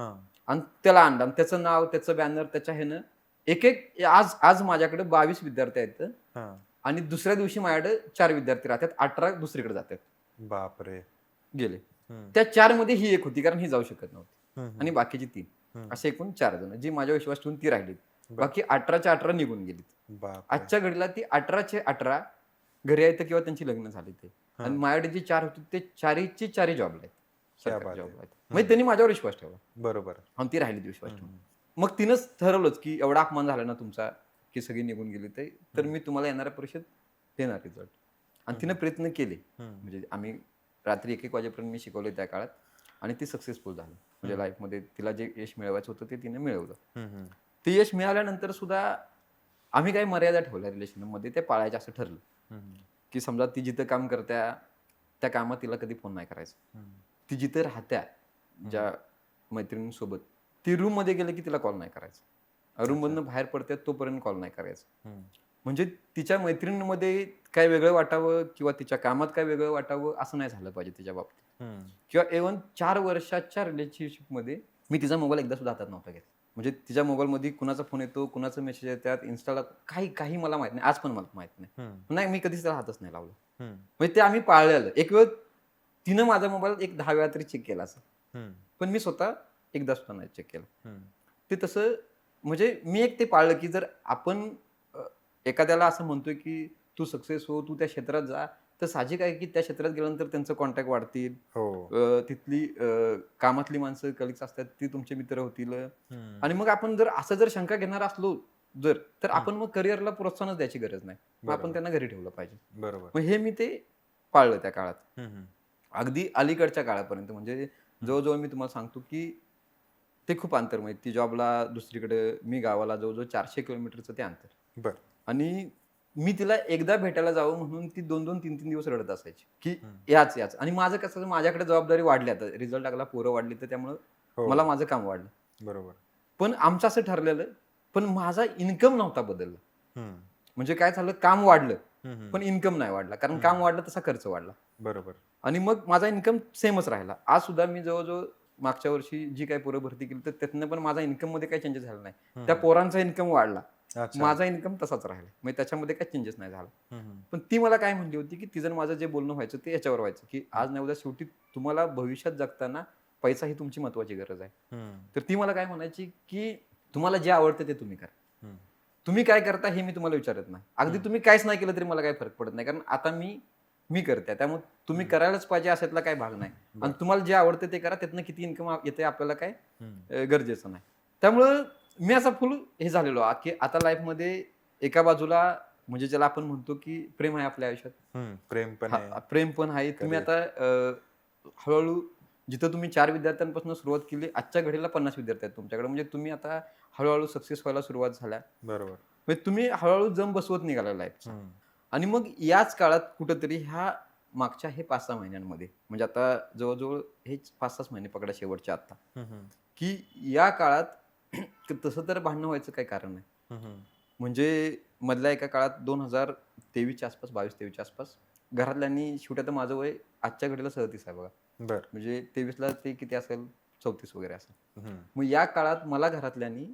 आणि त्याला आणला. त्याचं नाव, त्याचं बॅनर, त्याच्या ह्यानं एक आज माझ्याकडे 22 विद्यार्थी आहेत आणि दुसऱ्या दिवशी माझ्याकडे 4 विद्यार्थी राहतात, 18 दुसरीकडे जातात. बापरे. गेले. त्या 4 मध्ये ही एक होती, कारण ही जाऊ शकत नव्हती, आणि बाकीची 3, असे एकूण 4 जण जी माझ्या विश्वास ठेवून ती राहिली. बाकी 18च्या 18 निघून गेलीत. आजच्या घडीला ती 18चे 18 घरी आहेत किंवा त्यांची लग्न झाली ते. आणि माझ्याकडे जे 4 होते ते 4ची 4 जॉबला आहेत, सरकारी जॉबला आहेत. म्हणजे त्यांनी माझ्यावर विश्वास ठेवला. बरोबर. आणि ती राहिली विश्वास ठेवून. मग तिनंच ठरवलंच की एवढा अपमान झाला ना तुमचा की सगळी निघून गेली, ते तर मी तुम्हाला येणाऱ्या परीक्षेत देणार रिझल्ट. आणि तिनं प्रयत्न केले. म्हणजे आम्ही रात्री 1-1 वाजेपर्यंत मी शिकवले त्या काळात, आणि ती सक्सेसफुल झाली. म्हणजे लाईफमध्ये तिला जे यश मिळवायचं होतं ते तिने मिळवलं. ते यश मिळाल्यानंतर सुद्धा आम्ही काही मर्यादा ठेवल्या रिलेशनमध्ये, ते पाळायचं असं ठरलं की समजा ती जिथं काम करत्या त्या कामात तिला कधी फोन नाही करायचा. ती जिथं राहत्या ज्या मैत्रिणींसोबत, ती रूम मध्ये गेलं की तिला कॉल नाही करायचा. रूम मधनं बाहेर पडते तोपर्यंत कॉल नाही करायचा. म्हणजे तिच्या मैत्रिणींमध्ये काय वेगळं वाटावं किंवा तिच्या कामात काय वेगळं वाटावं असं नाही झालं पाहिजे तिच्या बाबतीत. किंवा इव्हन 4 वर्षाच्या रिलेशनशिपमध्ये मी तिचा मोबाईल एकदा सुद्धा हातात नव्हता घेतला. म्हणजे तिच्या मोबाईलमध्ये कुणाचा फोन येतो, कुणाचा मेसेज येतात, इन्स्टाला काही मला माहित नाही, आज पण मला माहित नाही. मी कधीच त्याला हातच नाही लावलं. म्हणजे ते आम्ही पाळलेलं. एक वेळ तिनं माझा मोबाईल एक 10 वेळा तरी चेक केला असं, पण मी स्वतः एकदा सुद्धा नाही चेक केलं. ते तसं म्हणजे मी एक ते पाळलं की जर आपण एखाद्याला असं म्हणतोय की तू सक्सेस हो, तू त्या क्षेत्रात जा, तर साहजिक आहे की त्या क्षेत्रात गेल्यानंतर त्यांचं कॉन्टॅक्ट वाढतील. तिथली कामातली माणसं कलिग्स असतात ती तुमचे मित्र होतील. आणि मग आपण जर शंका घेणार असलो तर आपण मग करिअरला प्रोत्साहनच द्यायची गरज नाही, मग आपण त्यांना घरी ठेवलं पाहिजे. बरोबर. मग हे मी ते पाळलं त्या काळात. अगदी अलीकडच्या काळापर्यंत, म्हणजे जवळजवळ मी तुम्हाला सांगतो की ते खूप अंतर, म्हणजे ती जॉबला दुसरीकडे, मी गावाला, जवळजवळ 400 किलोमीटरचं ते अंतर. आणि मी तिला एकदा भेटायला जावं म्हणून ती 2-2, 3-3 दिवस रडत असायची की याच. आणि माझं कसं, माझ्याकडे जबाबदारी वाढली, आता रिझल्ट लागला, पोरं वाढली, तर त्यामुळं मला माझं काम वाढलं. बरोबर. पण आमचं असं ठरलेलं, पण माझा इन्कम नव्हता बदलला. म्हणजे काय झालं, काम वाढलं पण इन्कम नाही वाढला, कारण काम वाढलं तसा खर्च वाढला. बरोबर. आणि मग माझा इन्कम सेमच राहिला. आज सुद्धा मी जवळजवळ मागच्या वर्षी जी काही पोरं भरती केली तर त्यातनं पण माझा इन्कम मध्ये काही चेंजेस झाला नाही. त्या पोरांचा इन्कम वाढला, माझा इन्कम तसाच राहिला, म्हणजे त्याच्यामध्ये काही चेंजेस नाही झाला. पण ती मला काय म्हणली होती की तिचं माझं जे बोलणं व्हायचं ते याच्यावर व्हायचं की आज नाही उद्या शेवटी तुम्हाला भविष्यात जगताना पैसा ही तुमची महत्वाची गरज आहे. तर ती मला काय म्हणायची की तुम्हाला जे आवडतं ते तुम्ही करा, तुम्ही काय करता हे मी तुम्हाला विचारत नाही. अगदी तुम्ही काहीच नाही केलं तरी मला काही फरक पडत नाही, कारण आता मी करते, त्यामुळे तुम्ही करायलाच पाहिजे अशातला काही भाग नाही. आणि तुम्हाला जे आवडतं ते करा, त्यातनं किती इन्कम येते आपल्याला काय गरजेचं नाही. त्यामुळं मी असा फुल हे झालेलो की आता लाईफमध्ये एका बाजूला म्हणजे ज्याला आपण म्हणतो की प्रेम आहे आपल्या आयुष्यात. प्रेम पण आहे. प्रेम पण आहे. तुम्ही Career. आता हळूहळू जिथं तुम्ही 4 विद्यार्थ्यांपासून सुरुवात केली, आजच्या घडीला 50 विद्यार्थी आहेत तुमच्याकडे. म्हणजे तुम्ही आता हळूहळू सक्सेस व्हायला सुरुवात झाल्या. बरोबर. म्हणजे तुम्ही हळूहळू जम बसवत निघाला लाईफचा. हम्म. आणि मग याच काळात कुठंतरी ह्या मागच्या हे 5-6 महिन्यांमध्ये म्हणजे आता जवळजवळ हे 5-6 महिने पकडा शेवटचे आता, हम्म. की या काळात तसं तर भांडणं व्हायचं काही कारण नाही. हम्म. म्हणजे मधल्या एका काळात 2023च्या आसपास, 22-23च्या आसपास घरातल्यांनी शेवटी आता माझं वय आजच्या घडीला 37 आहे बघा. बर. म्हणजे 23ला ते किती असेल 34 वगैरे असेल. हम्म. मग या काळात मला घरातल्यांनी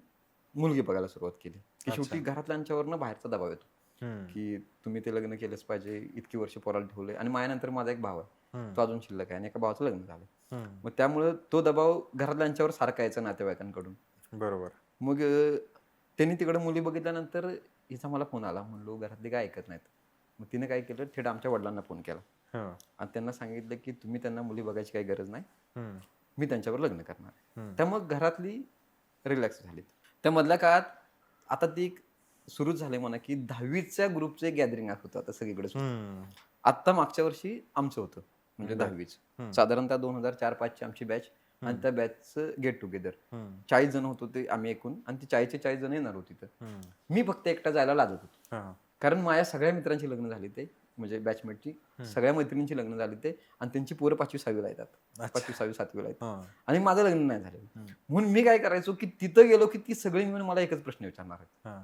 मुलगी बघायला सुरुवात केली, की शेवटी अच्छा. घरातल्यांच्यावरनं बाहेरचा दबाव येतो, हम्म. की तुम्ही ते लग्न केलंच पाहिजे, इतकी वर्ष पोराला ठेवलंय. आणि माझ्यानंतर माझा एक भाव आहे, हम्म. तो अजून शिल्लक आहे आणि एका भावाचं लग्न झालं. हम्म. मग त्यामुळं तो दबाव घरातल्यांच्यावर सारखा यायचा नातेवाईकांकडून. बरोबर. मग त्यांनी तिकडे मुली बघितल्यानंतर हिचा मला फोन आला. म्हणलो घरातले काय ऐकत नाहीत. मग तिने काय केलं, थेट आमच्या वडिलांना फोन केला हं. आणि त्यांना सांगितलं की तुम्ही त्यांना मुली बघायची काही गरज नाही, हम्म. मी त्यांच्यावर लग्न करणार आहे. हम्म. त्यामुळे घरातली रिलॅक्स झाली. त्या मधल्या काळात आता ती सुरूच झाले म्हणा की 10वीच्या ग्रुपचे गॅदरिंग होतं आता सगळीकडेच. हम्म. आत्ता मागच्या वर्षी आमचं होतं म्हणजे बरं. 10वीच. हम्म. साधारणतः 2004-05ची आमची बॅच आणि त्या बॅचचं गेट टुगेदर. 40 जण होतो ते आम्ही एकूण, आणि ती 40चे जण येणार होती. तर मी फक्त एकटा जायला लाजत होतो, हं. कारण माझ्या सगळ्या मित्रांची लग्न झाली ते, म्हणजे बॅचमेटची सगळ्या मैत्रिणींची लग्न झाली ते, आणि त्यांची पोरं 5वी-6वीला येतात, 5वी 6वी 7वीला येतात, हं. आणि माझं लग्न नाही झालं. म्हणून मी काय करायचो की तिथं गेलो की ती सगळी मिळून मला एकच प्रश्न विचारणार आहेत, हं.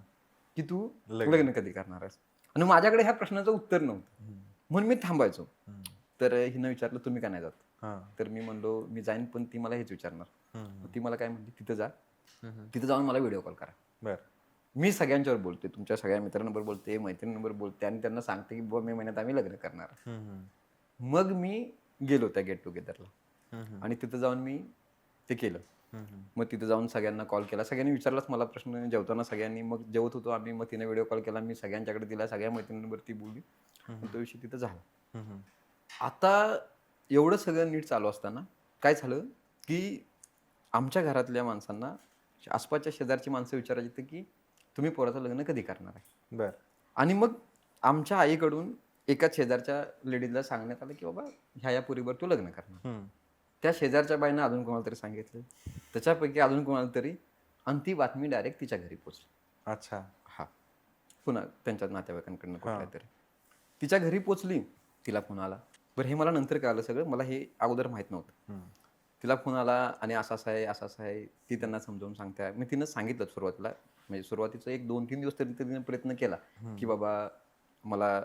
की तू लग्न. लग्न कधी करणार आहेस. आणि माझ्याकडे ह्या प्रश्नाचं उत्तर नव्हतं, म्हणून मी थांबायचो. हम्म. तर हिनं विचारलं तुम्ही का नाही जात. हं. तर मी म्हणलो मी जाईन, पण ती मला हेच विचारणार. हम्म. मग ती मला काय म्हणली, तिथं जा, हम्म. तिथं जाऊन मला व्हिडिओ कॉल करा. बर. मी सगळ्यांच्यावर बोलते, तुमच्या सगळ्या मित्रांबरोबर बोलते, मैत्रिणींबरोबर बोलते, आणि त्यांना सांगते की बुवा मे महिन्यात आम्ही लग्न करणार. हम्म. मग मी गेलो त्या गेट टुगेदरला, हम्म. आणि तिथं जाऊन मी ते केलं. हम्म. मग तिथं जाऊन सगळ्यांना कॉल केला, सगळ्यांनी विचारलाच मला प्रश्न जेवताना सगळ्यांनी. मग जेवत होतो आम्ही, मग तिने व्हिडिओ कॉल केला, मी सगळ्यांच्याकडे दिला, सगळ्या मैत्रिणींवरती बोलली, आणि तो विषय तिथं झाला. हम्म. आता एवढं सगळं नीट चालू असताना काय झालं की आमच्या घरातल्या माणसांना, आसपासच्या शेजारची माणसं विचारायची होती की तुम्ही पोराचं लग्न कधी करणार आहे. बर. आणि मग आमच्या आईकडून एका शेजारच्या लेडीजला सांगण्यात आलं की बाबा ह्या पोरीवर तू लग्न करणार. हम्म. त्या शेजारच्या बाईनं अजून कोणाला तरी सांगितलं, त्याच्यापैकी अजून कोणाला तरी, आणि ती बातमी डायरेक्ट तिच्या घरी पोचली. अच्छा. हा, पुन्हा त्यांच्या नातेवाईकांकडनं हा. कुठल्या तरी तिच्या घरी पोचली. तिला फोन आला. बरं, हे मला नंतर कळालं सगळं, मला हे अगोदर माहित नव्हतं. हम्म. तिला फोन आला आणि असं असं आहे, असं असं आहे. ती त्यांना समजावून सांगते. मी तिनं सांगितलं सुरुवातीला, म्हणजे सुरुवातीचं 1-2-3 दिवस तरी तिने प्रयत्न केला की बाबा मला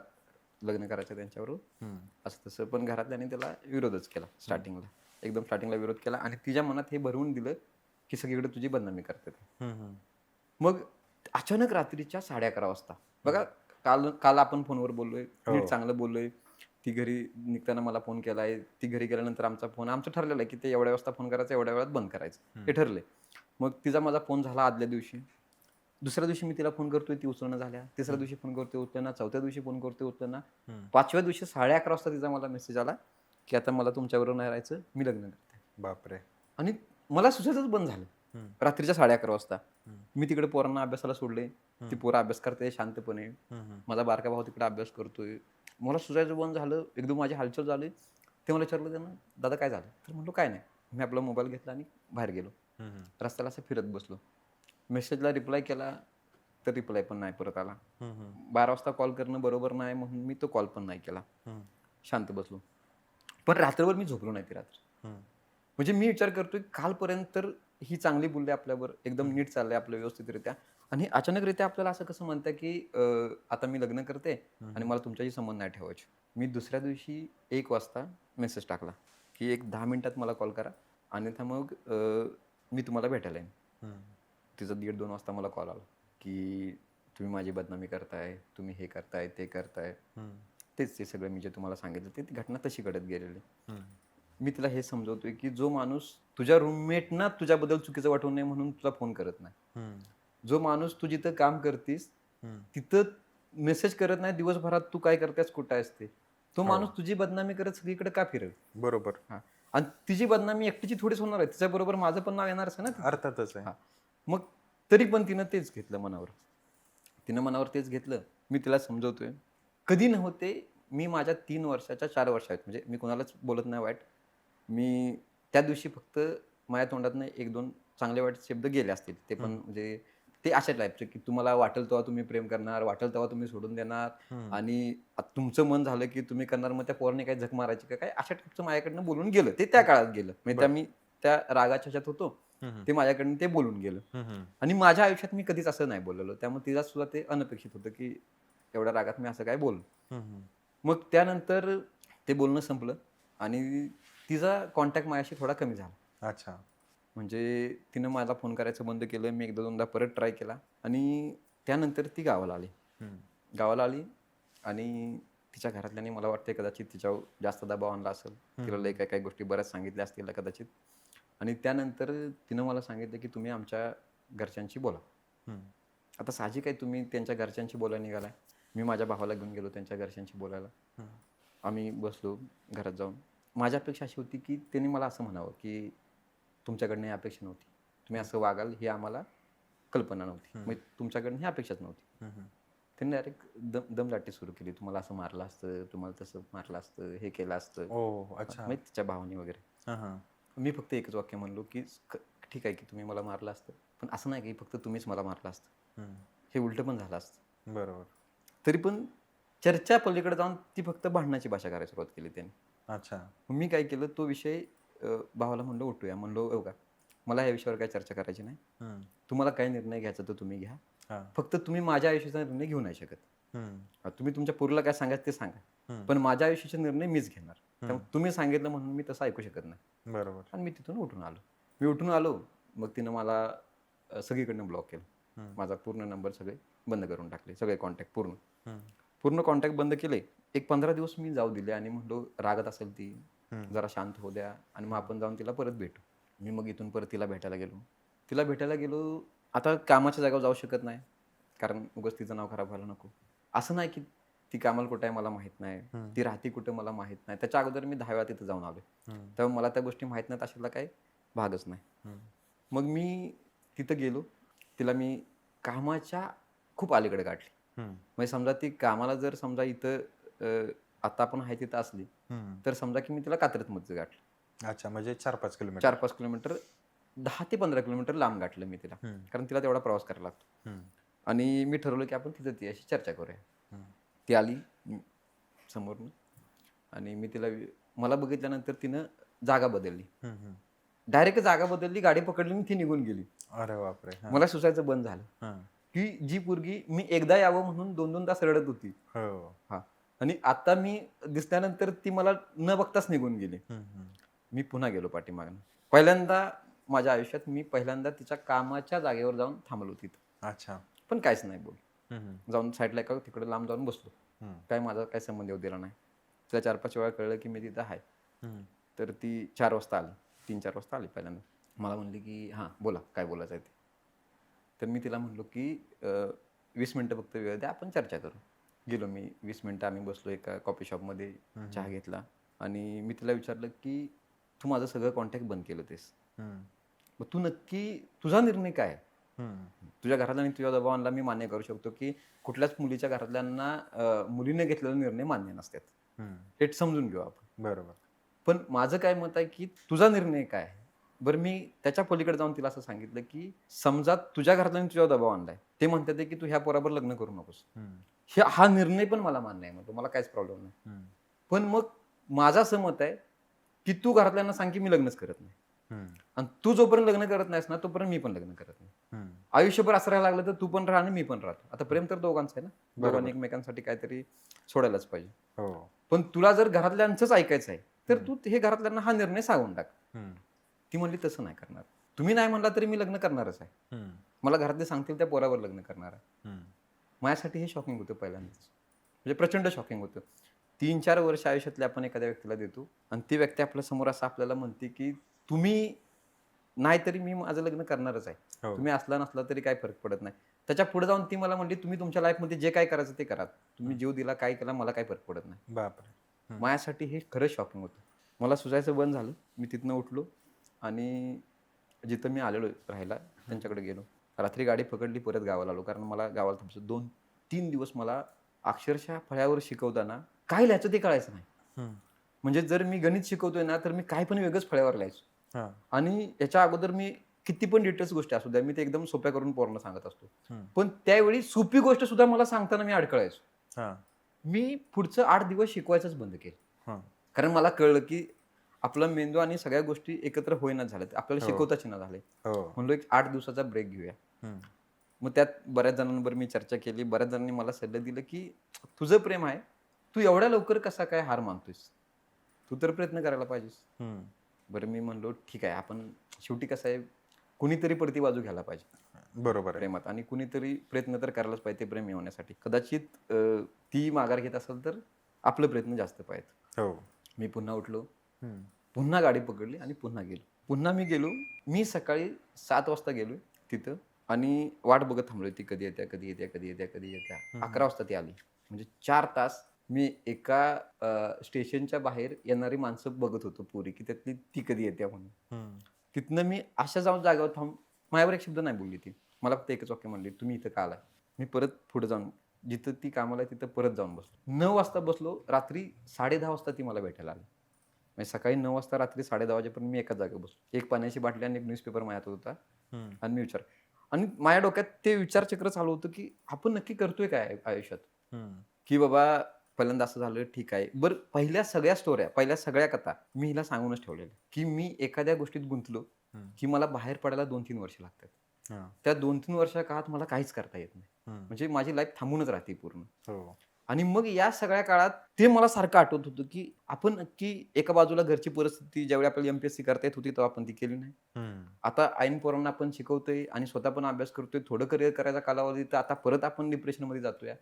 लग्न करायचं त्यांच्यावर, हम्म. असं तसं. पण घरातल्याने त्याला विरोधच केला स्टार्टिंगला, एकदम स्टार्टिंगला विरोध केला, आणि तिच्या मनात हे भरवून दिलं की सगळीकडे तुझी बदनामी करते. हम्म. मग अचानक रात्रीच्या 11:30 वाजता बघा, काल आपण फोनवर बोललोय, नीट चांगलं बोललोय. ती घरी निघताना मला फोन केलाय, ती घरी गेल्यानंतर आमचं ठरलेलं आहे की ते एवढ्या वाजता फोन करायचा, एवढ्या वेळात बंद करायचं, हे ठरले. मग तिचा माझा फोन झाला आदल्या दिवशी. दुसऱ्या दिवशी मी तिला फोन करतोय, ती उचलणं झाल्या. तिसऱ्या दिवशी फोन करतोय, उचलना. चौथ्या दिवशी फोन करतोय, उचलना. 5व्या दिवशी 11:30 वाजता तिचा मला मेसेज आला की आता मला तुमच्याबरोबर नाही राहायचं, मी लग्न करते. बापरे. आणि मला सुचायचंच बंद झालं. रात्रीच्या 11:30 वाजता मी तिकडे पोरांना अभ्यासाला सोडले. ती पोरं अभ्यास करते शांतपणे. माझा बारका भाऊ तिकडे अभ्यास करतोय. मला सुचायचं बंद झालं, एकदम माझी हालचाल झाली. ते मला विचारलं त्यांना, दादा काय झालं. तर म्हणलो काय नाही. मी आपला मोबाईल घेतला आणि बाहेर गेलो. रस्त्याला असं फिरत बसलो. मेसेजला रिप्लाय केला तर रिप्लाय पण नाही परत आला. 12 वाजता कॉल करणं बरोबर नाही म्हणून मी तो कॉल पण नाही केला. शांत बसलो. पण रात्रभर मी झोपलो नाही ती रात्र. म्हणजे मी विचार करतोय कालपर्यंत तर ही चांगली बोलली आपल्यावर, एकदम नीट चाललंय आपलं व्यवस्थितरित्या, आणि अचानकरित्या आपल्याला असं कसं म्हणतं की आता मी लग्न करते आणि मला तुमच्याशी संबंध नाही ठेवायचे. मी दुसऱ्या दिवशी 1 वाजता मेसेज टाकला की 10 मिनिटात मला कॉल करा, अन्यथा मग मी तुम्हाला भेटायला येईन. तिचा 1:30-2 वाजता मला कॉल आला की तुम्ही माझी बदनामी करताय, तुम्ही हे करताय, ते करताय. तेच ते सगळं मी जे तुम्हाला सांगितलं ती घटना तशी घडत गेलेली. मी तिला हे समजवतोय की जो माणूस तुझ्या रूममेटना तुझ्याबद्दल चुकीचं वाटवू नये म्हणून तुला फोन करत नाही, जो माणूस तू जिथं काम करतीस तिथं मेसेज करत नाही दिवसभरात तू काय करतेस, कुठं आहेस ते, तो माणूस तुझी बदनामी करत सगळीकडे का फिरेल. बरोबर. आणि तिची बदनामी एकटीची थोडीच होणार आहे, तिच्याबरोबर माझं पण नाव येणारच आहे ना. अर्थातच आहे. मग तरी पण तिनं तेच घेतलं मनावर तेच घेतलं. मी तिला समजवतोय. कधी नव्हते मी माझ्या 3 वर्षाच्या 4 वर्षात म्हणजे मी कोणालाच बोलत नाही वाईट. मी त्या दिवशी फक्त माझ्या तोंडातनं 1-2 चांगले वाईट शब्द गेले असतील. ते पण म्हणजे ते अशा टाईपचे, की तुम्हाला वाटेल तेव्हा तुम्ही प्रेम करणार, वाटेल तेव्हा तुम्ही सोडून देणार आणि तुमचं मन झालं, की तुम्ही करणार, मग त्या पोराने काही झक मारायची का काय, अशा टाईपचं माझ्याकडनं बोलून गेलं. ते त्या काळात गेलं. म्हणजे मी त्या रागाच्या ह्याच्यात होतो. ते माझ्याकडनं ते बोलून गेलं. आणि माझ्या आयुष्यात मी कधीच असं नाही बोललेलो. त्यामुळे तिला सुद्धा ते अनपेक्षित होतं, की एवढ्या रागात मी असं काय बोललो. मग त्यानंतर ते बोलणं संपलं आणि तिचा कॉन्टॅक्ट माझ्याशी थोडा कमी झाला. अच्छा. म्हणजे तिनं मला फोन करायचं बंद केलं. मी 1-2दा परत ट्राय केला आणि त्यानंतर ती गावाला आली आणि तिच्या घरातल्यांनी मला वाटतं कदाचित तिच्यावर जास्त दबाव आणला असेल. तिला लई काही गोष्टी बऱ्याच सांगितल्या असतील कदाचित. आणि त्यानंतर तिनं मला सांगितलं, की तुम्ही आमच्या घरच्यांशी बोला. आता साहजिक आहे, तुम्ही त्यांच्या घरच्यांशी बोलायला निघालाय. मी माझ्या भावाला घेऊन गेलो त्यांच्या घरच्यांशी बोलायला. आम्ही बसलो घरात जाऊन. माझी अपेक्षा अशी होती, की त्यांनी मला असं म्हणावं, की तुमच्याकडनं ही अपेक्षा नव्हती. तुम्ही असं वागाल ही आम्हाला कल्पना नव्हती. मग तुमच्याकडनं ही अपेक्षाच नव्हती. त्यांनी डायरेक्ट दमदाटी सुरू केली. तुम्हाला असं मारलं असतं, तुम्हाला तसं मारलं असतं, हे केलं असतं. अच्छा. मग तिच्या भावाने वगैरे. मी फक्त एकच वाक्य म्हणलो, की ठीक आहे की तुम्ही मला मारलं असतं, पण असं नाही की फक्त तुम्हीच मला मारलं असतं. हे उलटं पण झालं असतं. बरोबर. तरी पण चर्चा पलीकडे जाऊन ती फक्त भांडणाची भाषा करायला सुरुवात केली त्यांनी. अच्छा. मी काय केलं, तो विषय भावाला म्हणलो उठूया. म्हणलो हो का, मला या विषयावर काही चर्चा करायची नाही. तुम्हाला काय निर्णय घ्यायचा तर तुम्ही घ्या. फक्त तुम्ही माझ्या आयुष्याचा निर्णय घेऊ नाही शकत. तुम्ही तुमच्या पोरीला काय सांगायचं ते सांगा, पण माझ्या आयुष्याचा निर्णय मीच घेणार. त्यामुळे तुम्ही सांगितलं म्हणून मी तसं ऐकू शकत नाही. बरोबर. आणि मी तिथून उठून आलो. मग तिनं मला सगळीकडनं ब्लॉक केलं. माझा पूर्ण नंबर सगळे बंद करून टाकले, सगळे कॉन्टॅक्ट पूर्ण कॉन्टॅक्ट बंद केले. एक 15 दिवस मी जाऊ दिले आणि म्हणलो रागत असेल ती, जरा शांत होऊ द्या आणि मग आपण जाऊन तिला परत भेटू. मी मग इथून परत तिला भेटायला गेलो. आता कामाच्या जागेवर जाऊ शकत नाही, कारण उगाच तिचं नाव खराब व्हायला नको. असं नाही की ती कामाला कुठे आहे मला माहित नाही, ती राहते कुठे मला माहित नाही. त्याच्या अगोदर मी 10 वेळा तिथं जाऊन आलो. तेव्हा मला त्या गोष्टी माहित नाहीत अशातला काही भागच नाही. मग मी तिथं गेलो. तिला मी कामाच्या खूप अलीकडे गाठली. म्हणजे समजा ती कामाला जर समजा इथं आता आपण आहे तिथं असली तर समजा की मी तिला कात्रजमध्ये गाठलं. अच्छा, म्हणजे 4-5 किलोमीटर. 4-5 किलोमीटर, 10 ते 15 किलोमीटर लांब गाठलं मी तिला, कारण तिला तेवढा प्रवास करायला लागतो. आणि मी ठरवलं की आपण तिथं तिच्याशी चर्चा करूया. ती आली समोरनं आणि मी तिला मला बघितल्यानंतर तिनं जागा बदलली. डायरेक्ट जागा बदलली, गाडी पकडली आणि ती निघून गेली. अरे बापरे. मला सुचायचं बंद झालं की जी पोरगी मी एकदा यावं म्हणून 2-2 तास रडत होती, आणि आता मी दिसल्यानंतर ती मला न बघताच निघून गेली. मी पुन्हा गेलो पाठीमागनं. पहिल्यांदा माझ्या आयुष्यात मी तिच्या कामाच्या जागेवर जाऊन थांबलो तिथं. अच्छा. पण काहीच नाही बोल. जाऊन साईडला एका तिकडे लांब जाऊन बसलो. काय माझा काय संबंध येऊ दिला नाही. तिला 4-5 वेळा कळलं की मी तिथं आहे. तर ती 4 वाजता आली, 3-4 वाजता आली पहिल्यांदा. मला म्हणली की हां बोला, काय बोलायचं आहे ते. तर मी तिला म्हणलो की 20 मिनटं फक्त वेळ द्या, आपण चर्चा करू. गेलो मी, 20 मिनटं आम्ही बसलो एका कॉफी शॉपमध्ये, चहा घेतला आणि मी तिला विचारलं की तू माझं सगळं कॉन्टॅक्ट बंद केलं तेस, मग तू नक्की तुझा निर्णय काय? तुझ्या घरातल्यांनी तुझ्या दबाव आणला, मी मान्य करू शकतो की कुठल्याच मुलीच्या घरातल्यांना मुलीने घेतलेला निर्णय मान्य नसतात, हे समजून घेऊ आपण. बरोबर. पण माझं काय मत आहे की तुझा निर्णय काय? बरं, मी त्याच्या पलीकडे जाऊन तिला असं सांगितलं की समजा तुझ्या घरातल्यांनी तुझ्यावर दबाव आणलाय, ते म्हणतात की तू ह्या पोराबर लग्न करू नकोस, हा निर्णय पण मला मान्य आहे, म्हणतो मला काहीच प्रॉब्लेम नाही. पण मग माझं असं मत आहे की तू घरातल्यांना सांग की मी लग्नच करत नाही, आणि तू जोपर्यंत लग्न करत नाहीस ना तोपर्यंत मी पण लग्न करत नाही. आयुष्यभर असं राहायला लागलं तर तू पण राहा आणि मी पण राहतो. आता प्रेम तर दोघांचं आहे ना, दोघांनी एकमेकांसाठी काहीतरी सोडायलाच पाहिजे. पण तुला जर घरातल्यांचंच ऐकायचं आहे तर तू हे घरातल्यांना हा निर्णय सांगून टाक. ती म्हणली तसं नाही करणार, तुम्ही नाही म्हणला तरी मी लग्न करणारच आहे, मला घरातले सांगतील त्या पोरावर लग्न करणार आहे. माझ्यासाठी हे शॉकिंग होतं पहिल्यांदाच, म्हणजे प्रचंड शॉकिंग होतं. 3-4 वर्ष आयुष्यातले आपण एखाद्या व्यक्तीला देतो आणि ती व्यक्ती आपल्या समोर असं आपल्याला म्हणते की तुम्ही नाही तरी मी माझं लग्न करणारच आहे, तुम्ही असला नसला तरी काय फरक पडत नाही. त्याच्या पुढे जाऊन ती मला म्हणली तुम्ही तुमच्या लाईफमध्ये जे काय करायचं ते करा, तुम्ही जीव दिला काय केला मला काय फरक पडत नाही. बापरे. माझ्यासाठी हे खरंच शॉकिंग होतं. मला सुचायचं बंद झालं. मी तिथनं उठलो आणि जिथं मी आलेलो राहायला त्यांच्याकडे गेलो रात्री गाडी पकडली, परत गावाला आलो, कारण मला गावाला थांबायचं. 2-3 दिवस मला अक्षरशः फळ्यावर शिकवताना काय लिहायचं ते कळायचं नाही. म्हणजे जर मी गणित शिकवतोय ना, तर मी काय पण वेगळंच फळ्यावर लिहायचो. आणि याच्या अगोदर मी किती पण डिटेल्स गोष्टी असू द्या, मी ते एकदम सोप्या करून पोरांना सांगत असतो. पण त्यावेळी सोपी गोष्ट सुद्धा मला सांगताना मी अडकळायचो. मी पुढचं 8 दिवस शिकवायचंच बंद केलं. कारण मला कळलं की आपला मेंदू आणि सगळ्या गोष्टी एकत्र होईनाच झाल्यात, आपल्याला शिकवताच ना झाले. म्हणलो एक 8 दिवसाचा ब्रेक घेऊया. मग त्यात बऱ्याच जणांवर मी चर्चा केली, बऱ्याच जणांनी मला सल्ले दिले की तुझं प्रेम आहे, तू एवढ्या लवकर कसा काय हार मानतोयस, तू तर प्रयत्न करायला पाहिजेस. बरं, मी म्हणलो ठीक आहे, आपण शेवटी कसं आहे, कुणीतरी पडती बाजू घ्यायला पाहिजे बरोबर प्रेमात, आणि कुणीतरी प्रयत्न तर करायलाच पाहिजे प्रेम मिळवण्यासाठी. कदाचित ती माघार घेत असेल तर आपलं प्रयत्न जास्त पाहिजे. मी पुन्हा उठलो, पुन्हा गाडी पकडली आणि पुन्हा गेलो. पुन्हा मी गेलो. मी सकाळी 7 वाजता गेलो तिथं आणि वाट बघत थांबलोय, ती कधी येत्या कधी येत्या कधी येत्या कधी येत्या. 11 वाजता ती आली. म्हणजे 4 तास मी एका स्टेशनच्या बाहेर येणारी माणसं बघत होतो पुरी, की त्यातली ती कधी येत्या म्हणून. तिथनं मी अशा जाऊन जागेवर थांब, माझ्यावर एक शब्द नाही बोलली ती. मला फक्त एकच वाक्य म्हणली, तुम्ही इथं का आलाय. मी परत पुढे जाऊन जिथं ती कामाला तिथं परत जाऊन बसलो. 9 वाजता बसलो. रात्री 10:30 वाजता ती मला भेटायला आली. म्हणजे सकाळी 9 वाजता रात्री 10:30 वाजेपर्यंत मी एकाच जागेवर बसलो. एक पाण्याची बाटली आणि एक न्यूजपेपर माझ्यात होता. आणि मी आणि माझ्या डोक्यात ते विचारचक्र चालू होतं की आपण नक्की करतोय काय आयुष्यात. की बाबा पहिल्यांदा असं झालं, ठीक आहे. बरं, पहिल्या सगळ्या स्टोऱ्या, पहिल्या सगळ्या कथा मी हिला सांगूनच ठेवलेल्या, की मी एखाद्या गोष्टीत गुंतलो की मला बाहेर पडायला 2-3 वर्ष लागतात. त्या 2-3 वर्षा काळात मला काहीच करता येत नाही. म्हणजे माझी लाईफ थांबूनच राहते पूर्ण. आणि मग या सगळ्या काळात ते मला सारखं आठवत होतं की आपण नक्की एका बाजूला घरची परिस्थिती ज्यावेळी आपल्याला MPSC करता येत होती तेव्हा आपण ती केली नाही. आता ऐन पोरांना आपण शिकवतोय आणि स्वतः पण अभ्यास करतोय, थोडं करिअर करायचा कालावधी, तर आता परत आपण डिप्रेशनमध्ये जातोय.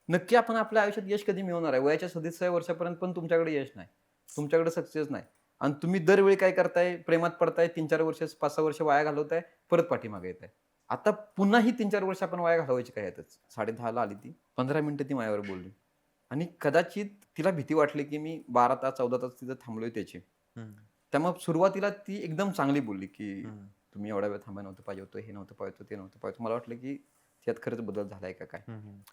नक्की आपण आपल्या आयुष्यात यश कधी मिळवणार आहे. वयाच्या 37 वर्षापर्यंत पण तुमच्याकडे यश नाही, तुमच्याकडे सक्सेस नाही, आणि तुम्ही दरवेळी काय करताय, प्रेमात पडताय, 3-4 वर्ष 5-6 वर्ष वाया घालवताय, परत पाठीमागे येत आहे. आता पुन्हा ही 3-4 वर्ष आपण वाया घालवायची काय यातच. 10:30 आली ती, 15 मिनिटं ती माझ्यावर बोलली. आणि कदाचित तिला भीती वाटली की मी 12 तास 14 तास तिथं थांबलोय त्याची. त्यामुळे सुरुवातीला ती एकदम चांगली बोलली की तुम्ही एवढा वेळ थांबायला नव्हतं पाहिजे होतं, हे नव्हतं पाहिजे होतं, ते नव्हतं पाहिजे. मला वाटलं की त्यात खरंच बदल झालाय का काय.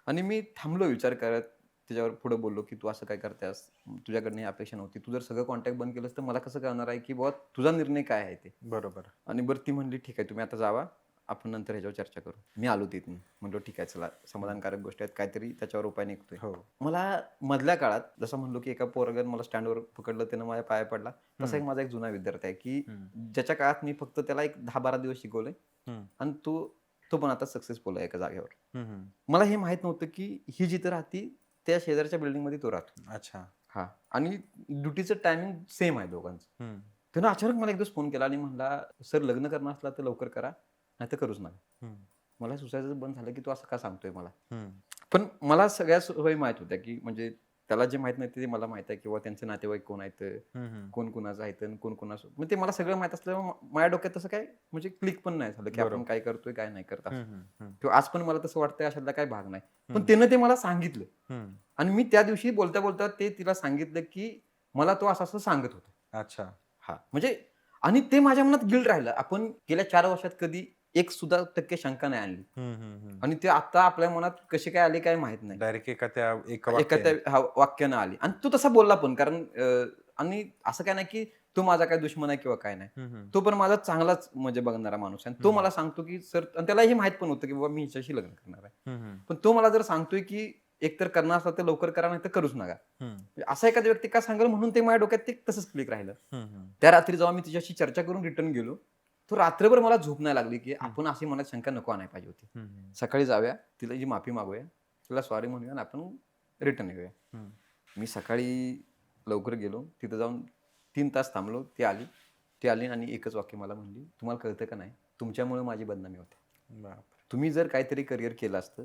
आणि मी थांबलो विचार करत, त्याच्यावर पुढे बोललो की तू असं काय करतेस, तुझ्याकडनं ही अपेक्षा नव्हती, तू जर सगळं कॉन्टॅक्ट बंद केलंस तर मला कसं कळणार आहे की बाबा तुझा निर्णय काय आहे ते. बरोबर. आणि बरं, ती म्हणली ठीक आहे, तुम्ही आता जावा, आपण नंतर ह्याच्यावर चर्चा करू. मी आलो तिथून, म्हणलो ठीक आहे, चला, समाधानकारक गोष्टी आहेत, काहीतरी त्याच्यावर उपाय निघतोय. मला मधल्या काळात जसं म्हणलो की एका पोरगानं मला स्टँडवर पकडलं, त्यानं माझ्या पाया पडला, तसा एक माझा एक जुना विद्यार्थी आहे की ज्याच्या काळात मी फक्त त्याला एक 10-12 दिवस शिकवलंय आणि तो पण आता सक्सेसफुल आहे एका जागेवर. मला हे माहित नव्हतं की ही जिथं राहती त्या शेजारच्या बिल्डिंग मध्ये तो राहतो. अच्छा. हा, आणि ड्युटीचं टायमिंग सेम आहे दोघांचं. त्यानं अचानक मला एक दिवस फोन केला आणि म्हणला, सर, लग्न करणं असला तर लवकर करा, नाही तर करूच नका. मला सुसायचं बंद झालं की तू असं का सांगतोय मला. पण मला सगळ्या सोयी माहित होत्या की म्हणजे त्याला जे माहित नाही ते मला माहित आहे, किंवा त्यांचे नातेवाईक कोण आहेत, कोण कुणाचं आहेत, कोण कुणाचं, मग ते मला सगळं माहित असल्यामुळे माझ्या डोक्यात तसं काय म्हणजे क्लिक पण नाही झालं की आपण काय करतोय काय नाही करत. किंवा आज पण मला तसं वाटतंय, अशातला काय भाग नाही. पण त्यानं ते मला सांगितलं आणि मी त्या दिवशी बोलता बोलता ते तिला सांगितलं की मला तो असं असं सांगत होता. अच्छा. हा, म्हणजे आणि ते माझ्या मनात गिल्ट राहिलं. आपण गेल्या 4 वर्षात कधी 1% शंका नाही आणली, आणि ते आता आपल्या मनात कशी काय आली काय माहित नाही. डायरेक्ट एका वाक्यानं आली, आणि तो तसा बोलला पण, कारण आणि असं काय नाही की तो माझा काय दुश्मन आहे किंवा काय नाही. तो पण माझा चांगलाच म्हणजे बघणारा माणूस आहे. तो मला सांगतो की सर, आणि त्याला हे माहित पण होतं की बाबा मी हिच्याशी लग्न करणार आहे. पण तो मला जर सांगतोय की एकतर करणार असला तर लवकर करा, नाही तर करूच नका, असा एखादा व्यक्ती का सांगेल, म्हणून ते माझ्या डोक्यात ते तसंच क्लिक राहिलं. त्या रात्री जेव्हा मी तिच्याशी चर्चा करून रिटर्न गेलो, तो रात्रभर मला झोप नाही लागली की आपण अशी मनात शंका नको आणायला पाहिजे होती. सकाळी जाऊया, तिला जी माफी मागूया, तिला सॉरी म्हणूया आणि आपण रिटर्न येऊया. मी सकाळी लवकर गेलो, तिथं जाऊन 3 तास थांबलो. ती आली आणि एकच वाक्य मला म्हणली, तुम्हाला कळतं का नाही, तुमच्यामुळे माझी बदनामी होते. तुम्ही जर काहीतरी करिअर केलं असतं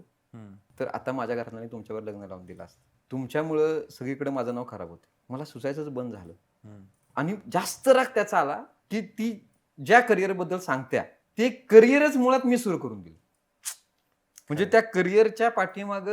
तर आता माझ्या घरातल्याने तुमच्यावर लग्न लावून दिलं असतं. तुमच्यामुळं सगळीकडे माझं नाव खराब होतं. मला सुसायचंच बंद झालं. आणि जास्त राग त्याचा आला की ती ज्या करिअर बद्दल सांगत्या ते करिअरच मुळात मी सुरू करून दिलं. म्हणजे त्या करिअरच्या पाठीमाग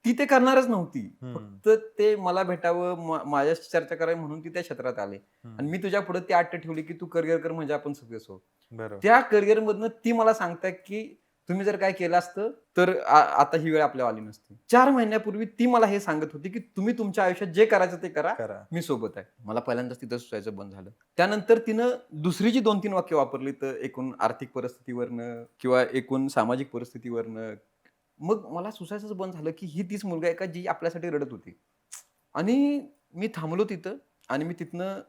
ती ते करणारच नव्हती, फक्त ते मला भेटावं, माझ्याशी चर्चा करावी म्हणून ती त्या क्षेत्रात आले. आणि मी तुझ्या पुढे ती अट ठेवली की तू करिअर कर म्हणजे आपण सक्सेस हो. त्या करिअर मधनं ती मला सांगताय की तुम्ही जर काय केलं असतं तर आता ही वेळ आपल्यावर आली नसती. 4 महिन्यापूर्वी ती मला हे सांगत होती की तुम्ही तुमच्या आयुष्यात जे करायचं ते करा, मी सोबत आहे. मला पहिल्यांदाच तिथं सुचायचं बंद झालं. त्यानंतर तिनं दुसरी जी 2-3 वाक्य वापरली तर एकूण आर्थिक परिस्थितीवरनं किंवा एकूण सामाजिक परिस्थितीवरनं, मग मला सुचायचंच बंद झालं की ही तीच मुलगी आहे का जी आपल्यासाठी रडत होती. आणि मी थांबलो तिथं आणि मी तिथनं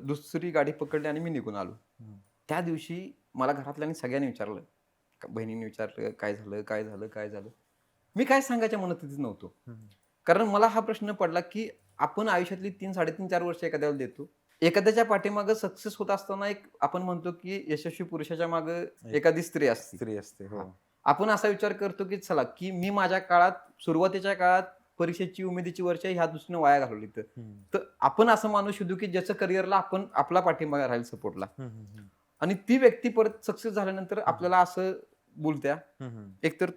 दुसरी गाडी पकडली आणि मी निघून आलो. त्या दिवशी मला घरातल्यांनी सगळ्यांनी विचारलं, बहिणीने विचारलं, "काय झालं? काय झालं? काय झालं?" मी काय सांगायच्या मनस्थितीत नव्हतो. कारण मला हा प्रश्न पडला, की आपण आयुष्यातली 3, 3.5, 4 वर्ष एखाद्याला देतो. एखाद्याच्या पाठीमागे सक्सेस होत असताना एक आपण म्हणतो, की यशस्वी पुरुषाच्या मागे एखादी स्त्री असते. स्त्री असते. हो. हां. आपण असा विचार करतो, की चला, की मी माझ्या काळात सुरुवातीच्या काळात परीक्षेची, उमेदीची वर्ष ह्या दृष्टीने वाया घालवली तर आपण असं माणूस शोधू, की ज्याच्या करिअरला आपण आपला पाठिंबा राहील सपोर्टला. आणि ती व्यक्ती परत सक्सेस झाल्यानंतर आपल्याला असं बोलत्या. एकतर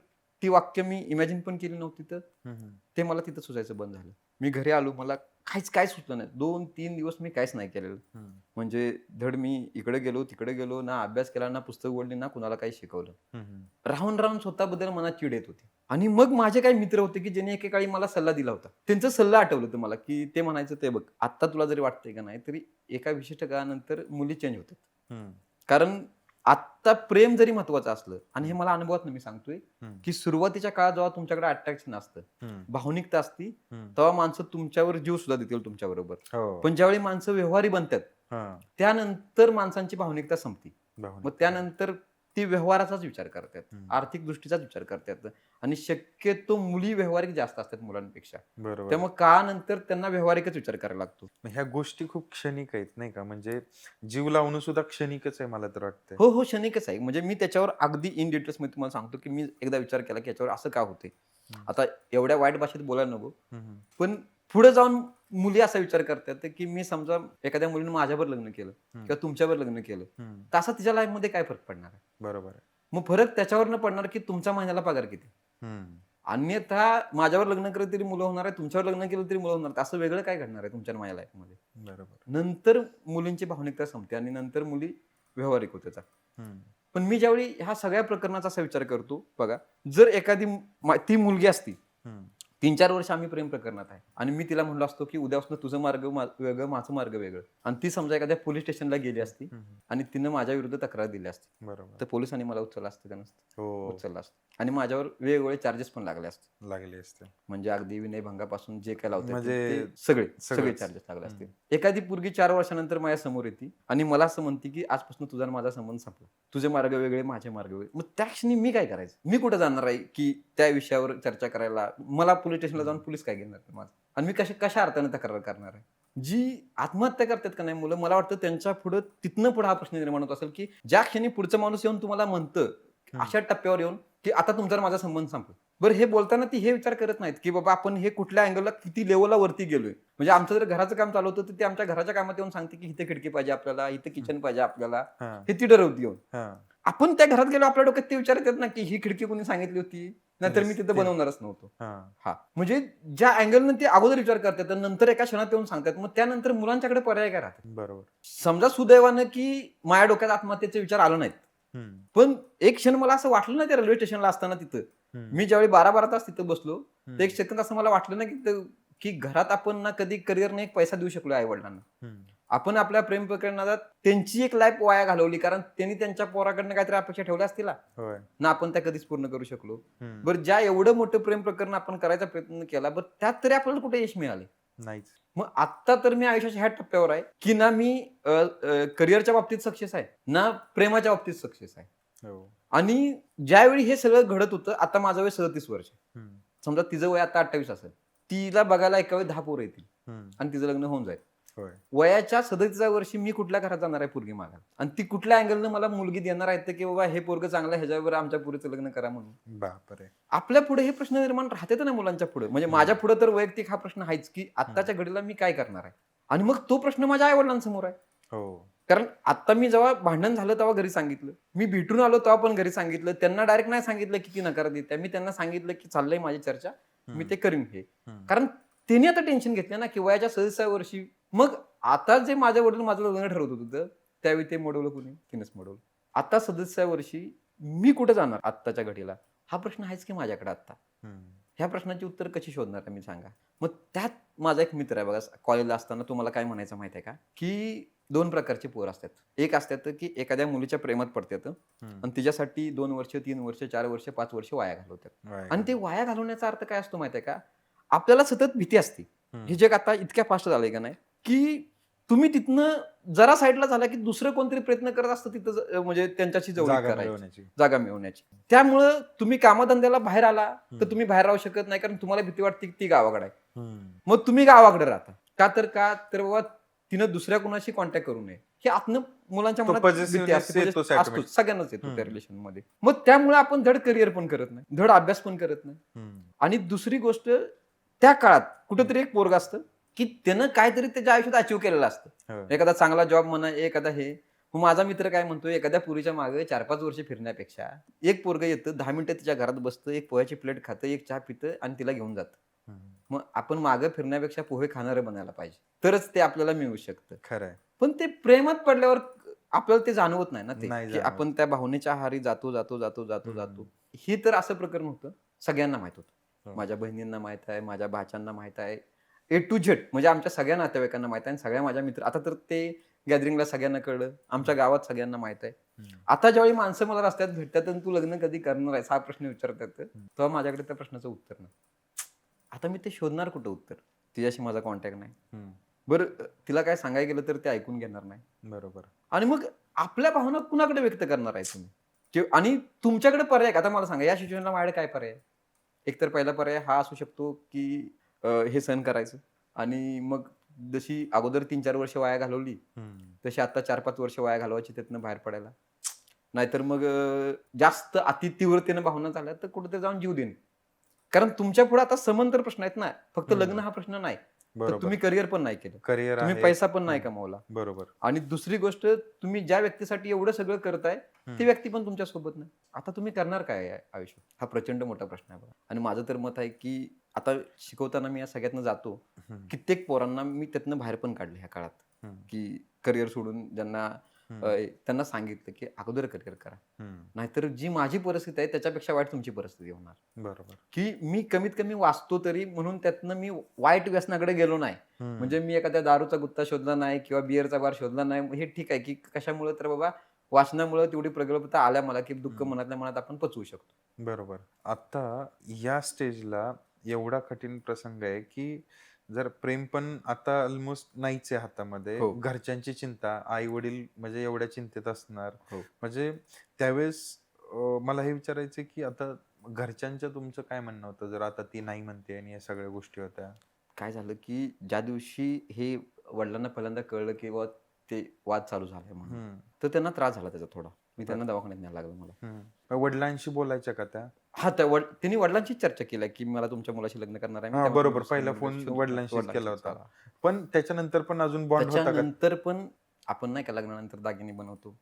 ती वाक्य मी इमॅजिन पण केली नव्हती तर ते मला तिथं सुचायचं बंद झालं. मी घरी आलो, मला काय सुचलं नाही. 2-3 दिवस मी काहीच नाही केलेलं. म्हणजे धड मी इकडे गेलो, तिकडे गेलो, ना अभ्यास केला, ना पुस्तक ओढली, ना कुणाला काही शिकवलं. राहून स्वतःबद्दल मनात चिड येत होती. आणि मग माझे काही मित्र होते, की ज्यांनी एकेकाळी मला सल्ला दिला होता. त्यांचा सल्ला आठवलं होतं मला, की ते म्हणायचं, "ते बघ, आत्ता तुला जरी वाटतंय का नाही, तरी एका विशिष्ट काळानंतर मुली चेंज होतात." कारण आत्ता प्रेम जरी महत्वाचं असलं, आणि हे मला अनुभवात मी सांगतोय, की सुरुवातीच्या काळात जेव्हा तुमच्याकडे अट्रॅक्शन असतं, भावनिकता असती, तेव्हा माणसं तुमच्यावर जीव सुद्धा देतील तुमच्या बरोबर. पण ज्यावेळी माणसं व्यवहारी बनतात, त्यानंतर माणसांची भावनिकता संपती. मग त्यानंतर ती व्यवहाराचाच विचार करतात, आर्थिक दृष्टीचाच विचार करतात, आणि शक्यतो मुली व्यवहारिक जास्त असतात मुलांपेक्षा. बरोबर. त्यामुळे काळानंतर त्यांना व्यवहारिकच विचार करायला लागतो. ह्या गोष्टी खूप क्षणिक आहेत नाही का? म्हणजे जीव लावणं सुद्धा क्षणिकच आहे मला तर वाटतंय. हो, हो, क्षणिकच आहे. म्हणजे मी त्याच्यावर अगदी इन डिटेल्स मध्ये तुम्हाला सांगतो, की मी एकदा विचार केला, की याच्यावर असं का होते. आता एवढ्या वाईट भाषेत बोलायला नको, पण पुढे जाऊन मुली असा विचार करतात, की मी समजा एखाद्या मुलीने माझ्यावर लग्न केलं किंवा तुमच्यावर लग्न केलं, तर असा तिच्या लाईफ मध्ये काय फरक पडणार आहे? बरोबर आहे. मग फरक त्याच्यावरनं पडणार, की तुमच्या महिन्याला पगार किती. अन्यथा माझ्यावर लग्न केलं तरी मुलं होणार आहे, तुमच्यावर लग्न केलं तरी मुलं होणार आहेत. असं वेगळं काय घडणार आहे तुमच्या माझ्या लाईफ मध्ये? बरोबर. नंतर मुलींची भावनिकता संपते आणि नंतर मुली व्यवहारिक होतात. पण मी ज्यावेळी ह्या सगळ्या प्रकरणाचा असा विचार करतो, बघा, जर एखादी ती मुलगी असती, 3-4 वर्ष आम्ही प्रेम प्रकरणात आहे, आणि मी तिला म्हणलो असतो, की उद्यापासून तुझं मार्ग वेगळं, माझं मार्ग वेगळं, आणि ती समजा एखाद्या पोलीस स्टेशनला गेली असती आणि तिनं माझ्या विरुद्ध तक्रार दिली असती, बरोबर. तर पोलिसांनी मला उचललं असतं का नसतं? हो. उचललं असतं. आणि माझ्यावर वेगवेगळे चार्जेस पण लागले असते. म्हणजे अगदी विनयभंगापासून जे काय लावतात म्हणजे ते सगळे सगळंच. चार्जेस लागले असते. एखादी पोरगी 4 वर्षानंतर माझ्या समोर येते आणि मला असं म्हणते, की आजपासून तुझा आणि माझा संबंध संपला, तुझे मार्ग वेगळे, माझे मार्ग वेगळे. मग त्या क्षणी मी काय करायचं? मी कुठे जाणार आहे की त्या विषयावर चर्चा करायला? मला पोलीस स्टेशनला जाऊन पोलीस काय घेणार माझं? आणि मी कशा अर्थाने तक्रार करणार आहे? जी आत्महत्या करतात का नाही मुलं, मला वाटतं त्यांच्या पुढे तिथनं पुढे हा प्रश्न निर्माण होत असेल, की ज्या क्षणी पुढचा माणूस येऊन तुम्हाला म्हणतं, अशा टप्प्यावर येऊन, की आता तुमचा माझा संबंध संपला. बरं, हे बोलताना ती हे विचार करत नाहीत, की बाबा आपण हे कुठल्या अँगलला किती लेवलला वरती गेलोय. म्हणजे आमचं जर घराचं काम चालू होतं तर ते आमच्या घराच्या कामात येऊन सांगते, की इथे खिडकी पाहिजे आपल्याला, इथे किचन पाहिजे आपल्याला, हे ती ठरवती येऊन. आपण त्या घरात गेलो, आपल्या डोक्यात ते विचार येतात ना, की ही खिडकी कोणी सांगितली होती, नाहीतर मी तिथे बनवणारच नव्हतो. हा, म्हणजे ज्या अँगलनं ते अगोदर विचार करतात नंतर एका क्षणात येऊन सांगतात, मग त्यानंतर मुलांच्याकडे पर्याय काय राहतात? बरोबर. समजा सुदैवानं की माझ्या डोक्यात आत्महत्येचे विचार आले नाहीत, पण एक क्षण मला असं वाटलं ना, त्या रेल्वे स्टेशनला असताना तिथं मी ज्यावेळी 12-12 तास तिथं बसलो, तर एक सेकंद असं मला वाटलं ना, की घरात आपण ना कधी करिअरने एक पैसा देऊ शकलो आई वडिलांना. आपण आपल्या प्रेम प्रकरणात त्यांची एक लाईफ वाया घालवली, कारण त्यांनी त्यांच्या पोराकडनं काहीतरी अपेक्षा ठेवल्या असतील ना, आपण त्या कधीच पूर्ण करू शकलो. बरं, ज्या एवढं मोठं प्रेम प्रकरण आपण करायचा प्रयत्न केला, बरं त्यात तरी आपल्याला कुठे यश मिळाले नाहीच. मग आता तर मी आयुष्याच्या ह्या टप्प्यावर आहे, की ना मी करिअरच्या बाबतीत सक्सेस आहे, ना प्रेमाच्या बाबतीत सक्सेस आहे. आणि ज्यावेळी हे सगळं घडत होतं, आता माझं वय 37 वर्ष, समजा तिचं वय आता 28 असेल, तिला बघायला एका वेळी 10 पोरं येतील आणि तिचं लग्न होऊन जाईल. वयाच्या 37व्या वर्षी मी कुठल्या घरात जाणार आहे पोरगी मागायला, आणि ती कुठल्या अँगलनं मला मुलगी देणार आहे, की बाबा हे पोरग चांगलं, ह्याच्यावर आमच्या पुरीचं लग्न करा म्हणून? बापरे. आपल्या पुढे हे प्रश्न निर्माण राहते ना मुलांच्या पुढे. म्हणजे माझ्या पुढे तर वैयक्तिक हा प्रश्न आहेच, की आत्ताच्या घडीला मी काय करणार आहे, आणि मग तो प्रश्न माझ्या आई वडिलांसमोर आहे. कारण आता मी जेव्हा भांडण झालं तेव्हा घरी सांगितलं, मी भेटून आलो तेव्हा पण घरी सांगितलं, त्यांना डायरेक्ट नाही सांगितलं की ती नकार देते, मी त्यांना सांगितलं की चाललंय माझी चर्चा, मी ते करीन हे. कारण त्यांनी आता टेन्शन घेतलं ना, की वयाच्या 37व्या वर्षी. मग आता जे माझ्या वडील माझं लग्न ठरवत होतं त्यावेळी ते मोडवलं कोणी? तिनंच मोडवलं. आता 37व्या वर्षी मी कुठे जाणार आत्ताच्या घडीला, हा प्रश्न आहेच की माझ्याकडे आत्ता. हम्म. ह्या प्रश्नाची उत्तर कशी शोधणार आहे मी सांगा. मग त्यात माझा एक मित्र आहे बघा, कॉलेजला असताना तुम्हाला काय म्हणायचं माहिती आहे का, की 2 प्रकारची पोरं असतात. एक असतात की एखाद्या मुलीच्या प्रेमात पडतात आणि तिच्यासाठी 2 वर्ष, 3 वर्ष, 4 वर्ष, 5 वर्ष वाया घालवतात. वाया आणि ते वाया घालवण्याचा अर्थ काय असतो माहिती आहे का, आपल्याला सतत भीती असते. हे जग आता इतक्या फास्ट झालंय का नाही, की तुम्ही तिथनं जरा साईडला झाला की दुसरं कोणतरी प्रयत्न करत असतं तिथं म्हणजे त्यांच्याशी जवळीक जागा करायची, मिळवण्याची. जागा मिळवण्याची. त्यामुळं तुम्ही कामधंद्याला बाहेर आला तर तुम्ही बाहेर राहू शकत नाही, कारण तुम्हाला भीती वाटते की ती गावाकडे आहे. मग तुम्ही गावाकडे राहता का तर बाबा तिनं दुसऱ्या कुणाशी कॉन्टॅक्ट करू नये, हे आतनं मुलांच्या तो मनात possessiveness भीती असते. येतोच असतोच, automatic. सगळ्यांनाच येतो त्या रिलेशन मध्ये. मग त्यामुळे आपण धड करिअर पण करत नाही, धड अभ्यास पण करत नाही. आणि दुसरी गोष्ट, त्या काळात कुठेतरी एक पोरग असतं की त्यानं काहीतरी त्याच्या आयुष्यात अचीव्ह केलेलं असतं. एखादा चांगला जॉब म्हणा, एखादा हे. मग माझा मित्र काय म्हणतो, एखाद्या पुरीच्या मागे 4-5 वर्ष फिरण्यापेक्षा एक पोरग येतं, 10 मिनिटं तिच्या घरात बसतं, एक पोह्याची प्लेट खातं, एक चहा पितं आणि तिला घेऊन जातं. मग आपण मागं फिरण्यापेक्षा पोहे खाणारं बनायला पाहिजे, तरच ते आपल्याला मिळू शकतं. खरंय. पण ते प्रेमात पडल्यावर आपल्याला ते जाणवत नाही ना, ते नाही की जाणवत. आपण त्या भावनेच्या आहारी जातो जातो जातो जातो जातो. हे तर असं प्रकरण होतं, सगळ्यांना माहित होतं. हो. माझ्या बहिणींना माहित आहे, माझ्या भाच्यांना माहित आहे, A to Z म्हणजे आमच्या सगळ्या नातेवाईकांना माहित आहे. आणि सगळ्या माझ्या मित्र, आता तर ते गॅदरिंगला सगळ्यांना कळलं, आमच्या गावात सगळ्यांना माहित आहे. आता ज्यावेळी माणसं मला रस्त्यात भेटतात आणि तू लग्न कधी करणार आहेस हा प्रश्न विचारतात, तेव्हा माझ्याकडे त्या प्रश्नाचं उत्तर नाही. आता मी ते शोधणार कुठं उत्तर, तिच्याशी माझा कॉन्टॅक्ट नाही. बरं, तिला काय सांगायला गेलं तर ते ऐकून घेणार नाही. बरोबर. आणि मग आपल्या भावना कुणाकडे व्यक्त करणार आहे तुम्ही, आणि तुमच्याकडे पर्याय का? आता मला सांगा, या सिच्युएशनला माझ्याकडे काय पर्याय? एकतर पहिला पर्याय हा असू शकतो की हे सहन करायचं, आणि मग जशी अगोदर 3-4 वर्ष वाया घालवली तशी आता 4-5 वर्ष वाया घालवायची, त्यातनं बाहेर पडायला. नाहीतर मग जास्त अति तीव्रतेनं भावना झाल्या तर कुठेतरी जाऊन जीव देणे. कारण तुमच्या पुढे आता समांतर प्रश्न आहेत ना, फक्त लग्न हा प्रश्न नाही. तर बरोबर. तुम्ही करिअर पण नाही केलं, करिअर तुम्ही आहे. पैसा पण नाही कमवला, बरोबर. आणि दुसरी गोष्ट, तुम्ही ज्या व्यक्तीसाठी एवढं सगळं करताय ती व्यक्ती पण तुमच्या सोबत नाही. आता तुम्ही करणार काय आहे आयुष्यात? हा प्रचंड मोठा प्रश्न आहे बघा. आणि माझं तर मत आहे की आता शिकवताना मी या सगळ्यातनं जातो, कित्येक पोरांना मी त्यातनं बाहेर पण काढले ह्या काळात, की करिअर सोडून ज्यांना त्यांना सांगितलं की अगोदर करिअर करा, नाहीतर जी माझी परिस्थिती आहे त्याच्यापेक्षा वाईट तुमची परिस्थिती होणार. बरोबर. की मी कमीत कमी वाचतो तरी, म्हणून त्यातनं मी वाईट व्यसनाकडे गेलो नाही. म्हणजे मी एखाद्या दारूचा गुत्ता शोधला नाही किंवा बिअरचा बार शोधला नाही. हे ठीक आहे की कशामुळे, तर बाबा वाचनामुळे तेवढी प्रगल्भता आल्या मला की दुःख मनातल्या मनात आपण पचवू शकतो. बरोबर. आता या स्टेजला एवढा कठीण प्रसंग आहे की जर प्रेम पण आता ऑलमोस्ट नाहीच आहे हातामध्ये. हो. घरच्यांची चिंता, आई वडील म्हणजे एवढ्या चिंतेत असणार. हो. म्हणजे त्यावेळेस मला हे विचारायचं की आता घरच्यांचं तुमचं काय म्हणणं होतं, जर आता ती नाही म्हणते आणि या सगळ्या गोष्टी होत्या? काय झालं की ज्या दिवशी हे वडिलांना पहिल्यांदा कळलं की बुवा ते वाद चालू झाले म्हणून, तर त्यांना त्रास झाला त्याचा थोडा. मी त्यांना दवाखान्यात न्यायला लागलं मला. वडिलांशी बोलायच्या का त्या? हा, त्यांनी वडिलांची चर्चा केली की मला तुमच्या मुलाशी लग्न करणार आहे. मी हा, त्यामुळे बरोबर. दुसरं पहिला मुलगा फोन शोधतो. वडिलांशीच केला होता. झाला. पण त्याच्यानंतर पण अजून बॉन्ड होता का? त्याच्यानंतर पण आपण नाही का लग्नानंतर दागिने बनवतो,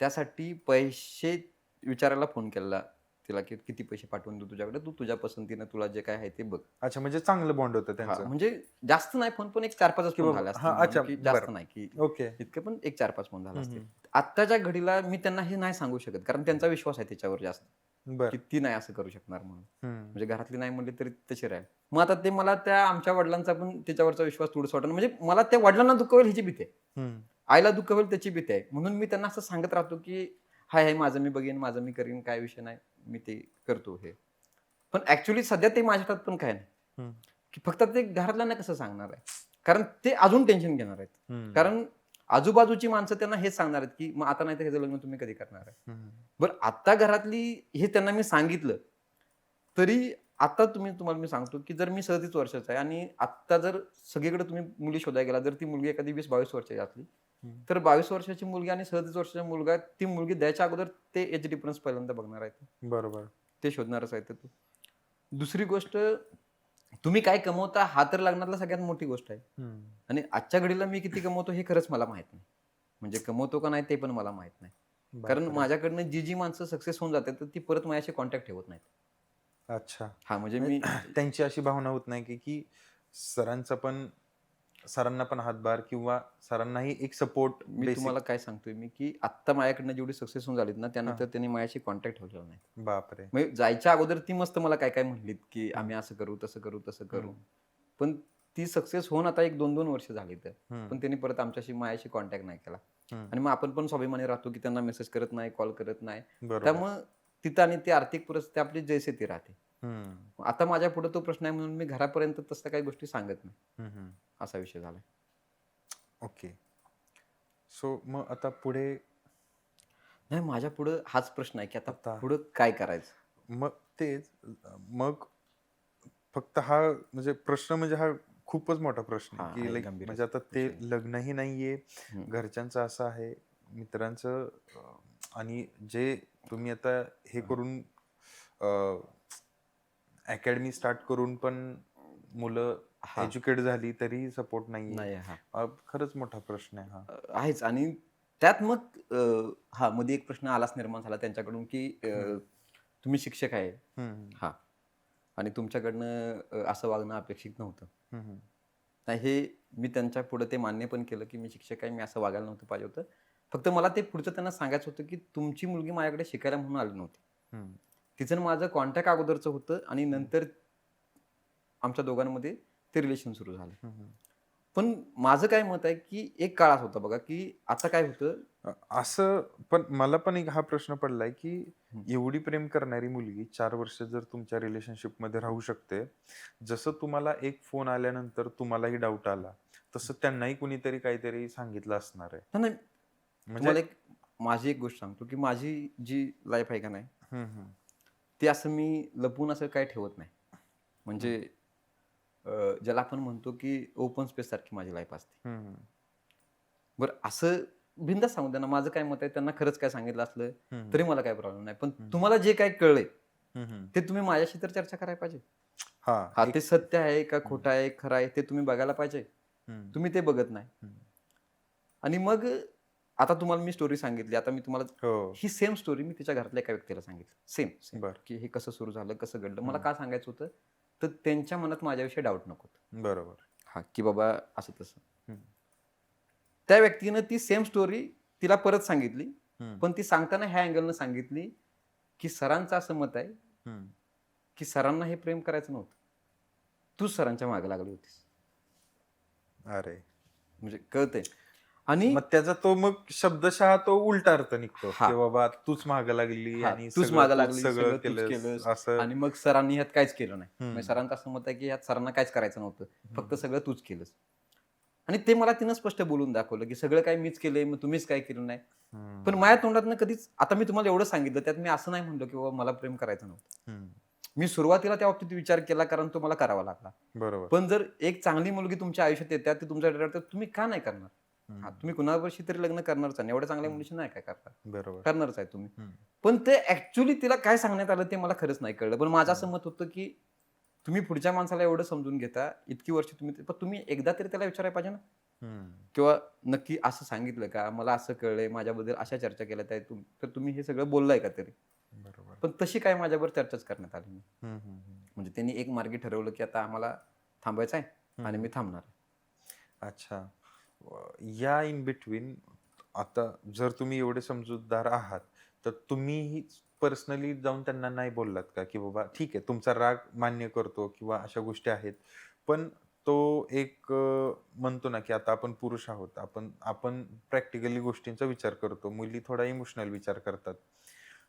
त्यासाठी पैसे विचारायला फोन केला तिला की किती पैसे पाठवून देऊ तुझ्याकडे, तू तुझ्या पसंतीनं तुला जे काय आहे ते बघ. अच्छा, म्हणजे चांगलं बॉन्ड होतं हा, त्यांचं. म्हणजे जास्त नाही फोन, पण एक 4-5 की फोन बाबा- झाले हा, असतील अच्छा, म्हणून, की जास्त बरं. नाही की ओके. इतके, पण एक 4-5 फोन झाले असतील. आत्ताच्या घडीला मी त्यांना हे नाही सांगू शकत, कारण त्यांचा विश्वास आहे त्याच्यावर जास्त, बर. की ती नाही असं करू शकणार म्हणून. म्हणजे घरातली नाही म्हणली तरी तशी राहील. मग आता ते मला त्या आमच्या वडिलांचा पण त्याच्यावरचा विश्वास थोडंसं वाटत, म्हणजे मला त्या वडिलांना दुःख होईल ह्याची भीती आहे, आईला दुःख होईल त्याची भीती आहे. म्हणून मी त्यांना असं सांगत राहतो की हाय हाय, माझं मी बघेन, माझं मी करीन, काय विषय नाही, मी ते करतो हे. पण ऍक्च्युली सध्या ते माझ्या हातात पण काय नाही, की फक्त ते घरातल्यांना कसं सांगणार आहे, कारण ते अजून टेन्शन घेणार आहेत. कारण आजूबाजूची माणसं त्यांना हेच सांगणार आहेत की मग आता नाही तर ह्याचं लग्न तुम्ही कधी करणार आहे. बरं, आता घरातली हे त्यांना मी सांगितलं तरी आता तुम्हाला मी सांगतो की जर मी 37 वर्षाचा आहे आणि आता जर सगळीकडे तुम्ही मुली शोधायला गेला, जर ती मुलगी एखादी 20-22 वर्षाची असली, तर 22 वर्षाची मुलगी आणि 37 वर्षाचा मुलगा, ती मुलगी द्यायच्या अगोदर ते एज डिफरन्स पहिल्यांदा बघणार आहेत. बरोबर. ते शोधणारच आहे. तू दुसरी गोष्ट, तुम्ही काय कमवता हा तर लग्नातला सगळ्यात मोठी गोष्ट आहे. आणि आजच्या घडीला मी किती कमवतो हे खरंच मला माहित नाही, म्हणजे कमवतो का नाही ते पण मला माहित नाही. कारण माझ्याकडनं जी माणसं सक्सेस होऊन जातात तर ती परत माझ्याशी कॉन्टॅक्ट ठेवत नाहीत. अच्छा. हा, म्हणजे मी त्यांची अशी भावना होत नाही की सरांचा पण सरांना पण हातभार किंवा सरांनाही एक सपोर्ट मी तुम्हाला काय सांगतोय मी की आत्ता माझ्याकडनं जेवढी सक्सेस होऊन झालीत ना त्यानंतर त्यांनी माझ्याशी कॉन्टॅक्ट ठेवलेला नाही. बापरे. म्हणजे जायच्या अगोदर ती मस्त मला काय काय म्हणलीत की आम्ही असं करू तसं करू तसं करू. पण ती सक्सेस होऊन आता एक 2-2 वर्ष झाली तर. पण त्यांनी परत माझ्याशी कॉन्टॅक्ट नाही केला. आणि मग आपण पण स्वाभिमानी राहतो की त्यांना मेसेज करत नाही, कॉल करत नाही. बरोबर. त्यामुळं तिथं आणि ती आर्थिक परिस्थिती आपली जैसे ती राहते. हम्म. आता माझ्या पुढे तो प्रश्न आहे म्हणून मी घरापर्यंत तसं काही गोष्टी सांगत नाही. असा विषय झालाय. ओके. सो मग आता पुढे नाही माझ्या पुढं हाच प्रश्न आहे की आता आता पुढं काय करायचं? मग तेच मग फक्त हा म्हणजे प्रश्न म्हणजे हा खूपच मोठा प्रश्न आहे हा, की आहे, लाईक गंभीर म्हणजे आता ते विषय. लग्नही नाहीये, घरच्यांचं असं आहे, मित्रांचं आणि जे तुम्ही आता हे करून अकॅडमी स्टार्ट करून पण मुलं हा. एज्युकेट झाली तरी सपोर्ट नाहीये. नाही हा. खरंच मोठा प्रश्न आहे हा. आहेच आणि त्यात मग हा मध्ये एक प्रश्न आलाच निर्माण झाला त्यांच्याकडून की तुम्ही शिक्षक आहे. हम्म, हा. आणि तुमच्याकडनं असं वागणं अपेक्षित नव्हतं. हम्म, नाही हे मी त्यांच्या पुढे ते मान्य पण केलं की मी शिक्षक आहे, मी असं वागायला नव्हतं पाहिजे होतं. फक्त मला ते पुढचं त्यांना सांगायचं होतं की तुमची मुलगी माझ्याकडे शिकायला म्हणून आली नव्हती. हम्म, तिचं आणि माझं कॉन्टॅक्ट अगोदरचं होतं आणि नंतर आमच्या दोघांमध्ये ते रिलेशन सुरू झालं. हम्म. पण माझं काय मत आहे की एक काळ असा होता बघा की आता काय होतं असं पण मला पण एक हा प्रश्न पडलाय की एवढी प्रेम करणारी मुलगी 4 वर्ष जर तुमच्या रिलेशनशिप मध्ये राहू शकते, जसं तुम्हाला एक फोन आल्यानंतर तुम्हालाही डाऊट आला तसं त्यांनाही कुणीतरी काहीतरी सांगितलं असणार आहे. नाही, म्हणजे तुम्हाला एक माझी एक गोष्ट सांगतो की माझी जी लाईफ आहे का नाही हम्म, हम्म, ती असं मी लपवून असं काय ठेवत नाही. म्हणजे ज्याला आपण म्हणतो की ओपन स्पेस सारखी माझी लाईफ असते. हम्म, बरं असं बिनधास्त सांगू द्या ना, माझं काय मत आहे त्यांना खरंच काय सांगितलं असलं हम्म, तरी मला काही प्रॉब्लेम नाही. पण तुम्हाला जे काय कळलंय हम्म. ते तुम्ही माझ्याशी तर चर्चा करायला पाहिजे. हा हा एक ते सत्य आहे का खोटं आहे, खरं आहे ते तुम्ही बघायला पाहिजे. हम्म, तुम्ही ते बघत नाही. हम्म. आणि मग आता तुम्हाला मी स्टोरी सांगितली. आता मी तुम्हाला हो. ही सेम स्टोरी मी तिच्या घरातल्या एका व्यक्तीला सांगितली. सेम बर. की हे कसं सुरू झालं, कसं घडलं. मला का सांगायचं होतं, तर त्यांच्या मनात माझ्याविषयी डाऊट नको. बरोबर. हा की बाबा असं तसं. हम्म, त्या व्यक्तीनं ती सेम स्टोरी तिला परत सांगितली. हम्म, पण ती सांगताना ह्या अँगलनं सांगितली, की सरांचं असं मत आहे, हम्म. की सरांना हे प्रेम करायचं नव्हतं. तूच सरांच्या मागे लागली होतीस. अरे म्हणजे कळतंय. आणि मग त्याचा तो मग शब्दशः तो उलटा अर्थ निघतो हा. की बाबा तूच मागं लागली हा, आणि तूच सगळं मागं तूच लागली, सगळं सगळं तूच केलंस केलंस. असं. आणि मग सरांनी ह्यात काहीच केलं नाही. हम्म. म्हणजे सरांचं असं मत आहे की ह्यात सरांना काहीच करायचं नव्हतं. फक्त सगळं तूच केलंस. आणि ते मला तिनं स्पष्ट बोलून दाखवलं, की सगळं काही मीच केलंय, मग तुम्हीच काय केलं नाही. हम्म, पण माझ्या तोंडातनं कधीच आता मी तुम्हाला एवढं सांगितलं, त्यात मी असं नाही म्हणलो, की बाबा मला प्रेम करायचं नव्हतं. हम्म. मी सुरुवातीला त्या बाबतीत विचार केला कारण तो मला करावा लागला. बरोबर. पण जर एक चांगली मुलगी तुमच्या आयुष्यात येते, ती तुमच्या डोळ्यात तर तुम्ही का नाही करणार? हम्म. हा, तुम्ही कुणावरशी तरी लग्न करणारच आहे. एवढ्या चांगल्या मुलीशी नाही काय करणार? बरोबर. करणारच आहे तुम्ही. हम्म. पण ते ऍक्च्युली तिला काय सांगण्यात आलं ते मला खरंच नाही कळलं. पण माझं असं मत होतं, की तुम्ही पुढच्या माणसाला एवढं समजून घेता, इतकी वर्ष पण तुम्ही एकदा तरी त्याला विचारायला पाहिजे ना, हम्म. किंवा नक्की असं सांगितलं का? मला असं कळलंय, माझ्याबद्दल अशा चर्चा केल्यात आहेत तर तुम्ही हे सगळं बोललाय का तरी? बरोबर. पण तशी काय माझ्यावर चर्चाच करण्यात आली नाही. हम्म, हम्म, हम्म. म्हणजे त्यांनी एक मार्गी ठरवलं की आता आम्हाला थांबायचं आहे आणि मी थांबणार. अच्छा. या इन बिटवीन आता जर तुम्ही एवढे समजूतदार आहात तर तुम्ही पर्सनली जाऊन त्यांना नाही बोललात का की बाबा ठीक आहे तुमचा राग मान्य करतो किंवा अशा गोष्टी आहेत, पण तो एक म्हणतो ना की आता आपण पुरुष आहोत, आपण आपण प्रॅक्टिकली गोष्टींचा विचार करतो, मुली थोडा इमोशनल विचार करतात,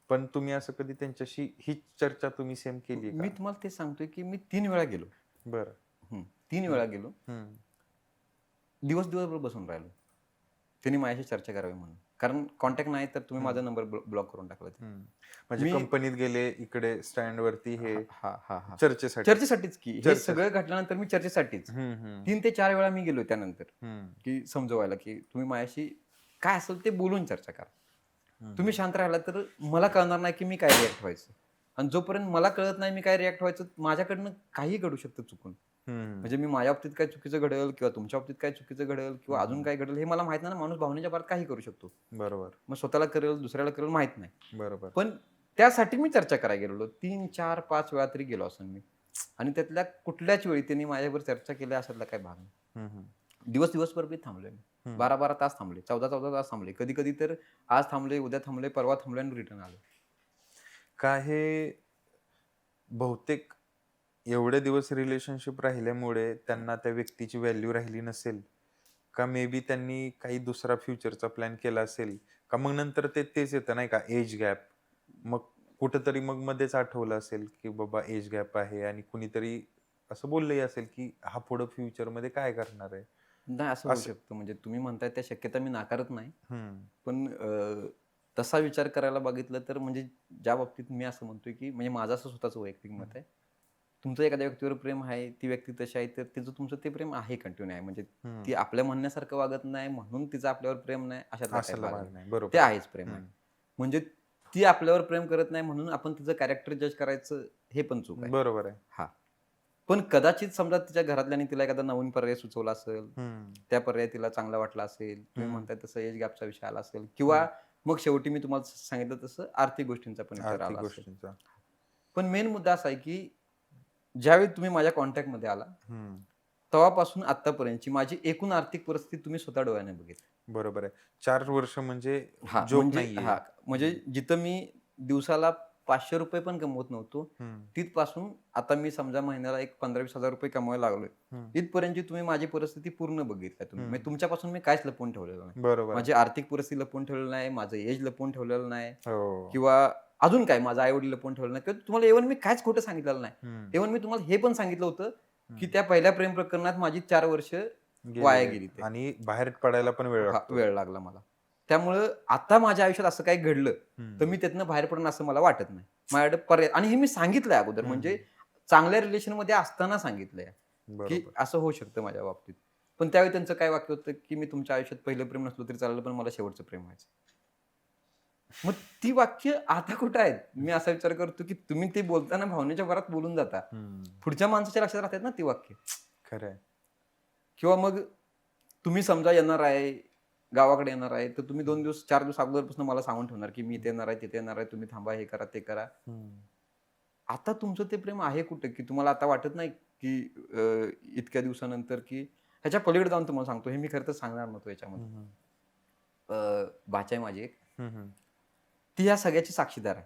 पण तुम्ही असं कधी त्यांच्याशी ही चर्चा तुम्ही सेम केली मी का? तुम्हाला ते सांगतोय की मी 3 वेळा गेलो. बरं. 3 वेळा गेलो. हम्म. दिवसभर बसून राहिलो. त्यांनी माझ्याशी चर्चा करावी म्हणून. कारण कॉन्टॅक्ट नाही तर तुम्ही माझा नंबर ब्लॉक करून टाकला. म्हणजे मी- कंपनीत गेले इकडे स्टँड वरती हे हा हा हा चर्चेसाठी. चर्चेसाठीच की हे चर्चेसाठी. सगळं घडल्यानंतर मी चर्चेसाठीच हम्म, हम्म, 3 ते 4 वेळा मी गेलो त्यानंतर हम्म, की समजवायला की तुम्ही माझ्याशी काय असेल ते बोलून चर्चा करा. हम्म. तुम्ही शांत राहिला तर मला कळणार नाही की मी काय रिॲक्ट व्हायचं. आणि जोपर्यंत मला कळत नाही मी काय रिॲक्ट व्हायचं, माझ्याकडनं काही घडू शकतं चुकून. हम्म. म्हणजे मी माझ्या बाबतीत काय चुकीचं घडेल किंवा तुमच्या बाबतीत काय चुकीचं घडेल किंवा अजून काय घडेल हे मला माहित नाही ना. माणूस भावनेच्या भरात काही करू शकतो. बरोबर. मग स्वतःला करेल दुसऱ्याला करेल माहित नाही. बरोबर. पण त्यासाठी मी चर्चा करायला गेलो. 3, 4, 5 वेळा तरी गेलो असेल मी. आणि त्यातल्या कुठल्याच वेळी त्यांनी माझ्यावर चर्चा केली अशातला काही भाग नाही. हम्म, हम्म. दिवसभर मी थांबलोय. हम्म. 12 तास थांबले, 14 तास थांबले. कधी तर आज थांबले, उद्या थांबले, परवा थांबले आणि रिटर्न आलो. का हे बहुतेक एवढे दिवस रिलेशनशिप राहिल्यामुळे त्यांना त्या व्यक्तीची व्हॅल्यू राहिली नसेल, का मे बी त्यांनी काही दुसरा फ्युचरचा प्लॅन केला असेल, का मग नंतर तेच येतं नाही का, एज गॅप. मग कुठंतरी मग मध्येच आठवलं असेल की बाबा एज गॅप आहे आणि कुणीतरी असं बोललंही असेल की हा पुढं फ्युचरमध्ये काय करणार आहे नाही, असं होऊ असं. शकतं. म्हणजे तुम्ही म्हणताय त्या शक्यता मी नाकारत नाही. हम्म. पण तसा विचार करायला बघितलं तर म्हणजे ज्या बाबतीत मी असं म्हणतोय, की म्हणजे माझं असं स्वतःचं वैयक्तिक मत आहे. तुमचं एखाद्या व्यक्तीवर प्रेम आहे, ती व्यक्ती तशी आहे, तर तिचं तुमचं ते प्रेम आहे, कंटिन्यू आहे. म्हणजे हम्म. ती आपल्या म्हणण्यासारखं वागत नाही म्हणून तिचं आपल्यावर प्रेम नाही, अशातला काही असायला भाग भाग नाही. नाही, बरोबर ते आहे. आहेच प्रेम आहे. हम्म. म्हणजे ती आपल्यावर प्रेम करत नाही म्हणून आपण तिचं कॅरेक्टर जज करायचं, हे पण चूक आहे. बरोबर आहे. हा. पण कदाचित समजा तिच्या घरातल्यानी तिला एखादा नवीन पर्याय सुचवला असेल, हम्म. त्या पर्याय तिला चांगला वाटला असेल, तुम्ही हम्म. म्हणताय तसं एज गॅपचा विषय आला असेल, किंवा मग शेवटी मी तुम्हाला सांगितलं तसं आर्थिक गोष्टींचा पण विचार आर्थिक आला असेल. गोष्टींचा. पण मेन मुद्दा असा आहे की ज्यावेळी तुम्ही माझ्या कॉन्टॅक्टमध्ये आला, हम्म. तेव्हापासून आतापर्यंतची माझी एकूण आर्थिक परिस्थिती तुम्ही स्वतः डोळ्याने बघितली. बरोबर आहे. 4 वर्ष म्हणजे हा, जोक म्हणजे नाहीये. म्हणजे जिथं मी दिवसाला ₹500 पण कमवत नव्हतो, हम्म. तिथपासून आता मी समजा महिन्याला एक 15-20 हजार रुपये कमवायला लागलोय. हम्म. इथपर्यंतची तुम्ही माझी परिस्थिती पूर्ण बघितली तुम्ही. म्हणजे तुमच्यापासून मी काहीच लपवून ठेवलेलं नाही. बरोबर आहे. माझी आर्थिक परिस्थिती लपवून ठेवलेलं नाही, माझं एज लपवून ठेवलेलं नाही, हो. किंवा अजून काय माझं आई-वडील लपवून ठेवलं नाही, किंवा तुम्हाला इव्हन मी काहीच खोटं सांगितलेलं नाही. हम्म. इव्हन मी तुम्हाला हे पण सांगितलं होतं की त्या पहिल्या प्रेम प्रकरणात माझी 4 वर्ष वाया गेली ते. आणि बाहेर पडायला पण वेळ लागतो. वेळ लागला मला. त्यामुळं आता माझ्या आयुष्यात असं काही घडलं हम्म. तर मी त्यातनं बाहेर पडणं असं मला वाटत नाही. माझ्याकडे पर्याय, आणि हे मी सांगितलंय अगोदर, म्हणजे हम्म. चांगल्या रिलेशन मध्ये असताना सांगितलंय की बरोबर. असं होऊ शकतं माझ्या बाबतीत. पण त्यावेळी त्यांचं काय वाक्य होतं की मी तुमच्या आयुष्यात पहिलं प्रेम नसलो तरी चाललं, पण मला शेवटचं प्रेम व्हायचं. मग ती वाक्य आता कुठं आहेत? मी असा विचार करतो की तुम्ही ते बोलताना भावनेच्या भरात बोलून जाता, हम्म. पुढच्या माणसाच्या लक्षात राहतात ना ती वाक्य. खरंय. किंवा मग तुम्ही समजा येणार आहे, गावाकडे येणार आहे, तर तुम्ही 2 दिवस 4 दिवस अगोदरपासून मला सांगून ठेवणार की मी इथे येणार आहे, तिथे येणार आहे, तुम्ही थांबा, हे करा, ते करा. हम्म. आता तुमचं ते प्रेम आहे कुठे, की तुम्हाला आता वाटत नाही की इतक्या दिवसानंतर, की ह्याच्या पलीकडे जाऊन तुम्हाला सांगतो, हे मी खरं तर सांगणार नव्हतो याच्यामध्ये. हम्म. बाचा आहे माझी एक, हम्म. ती ह्या सगळ्याची साक्षीदार आहे.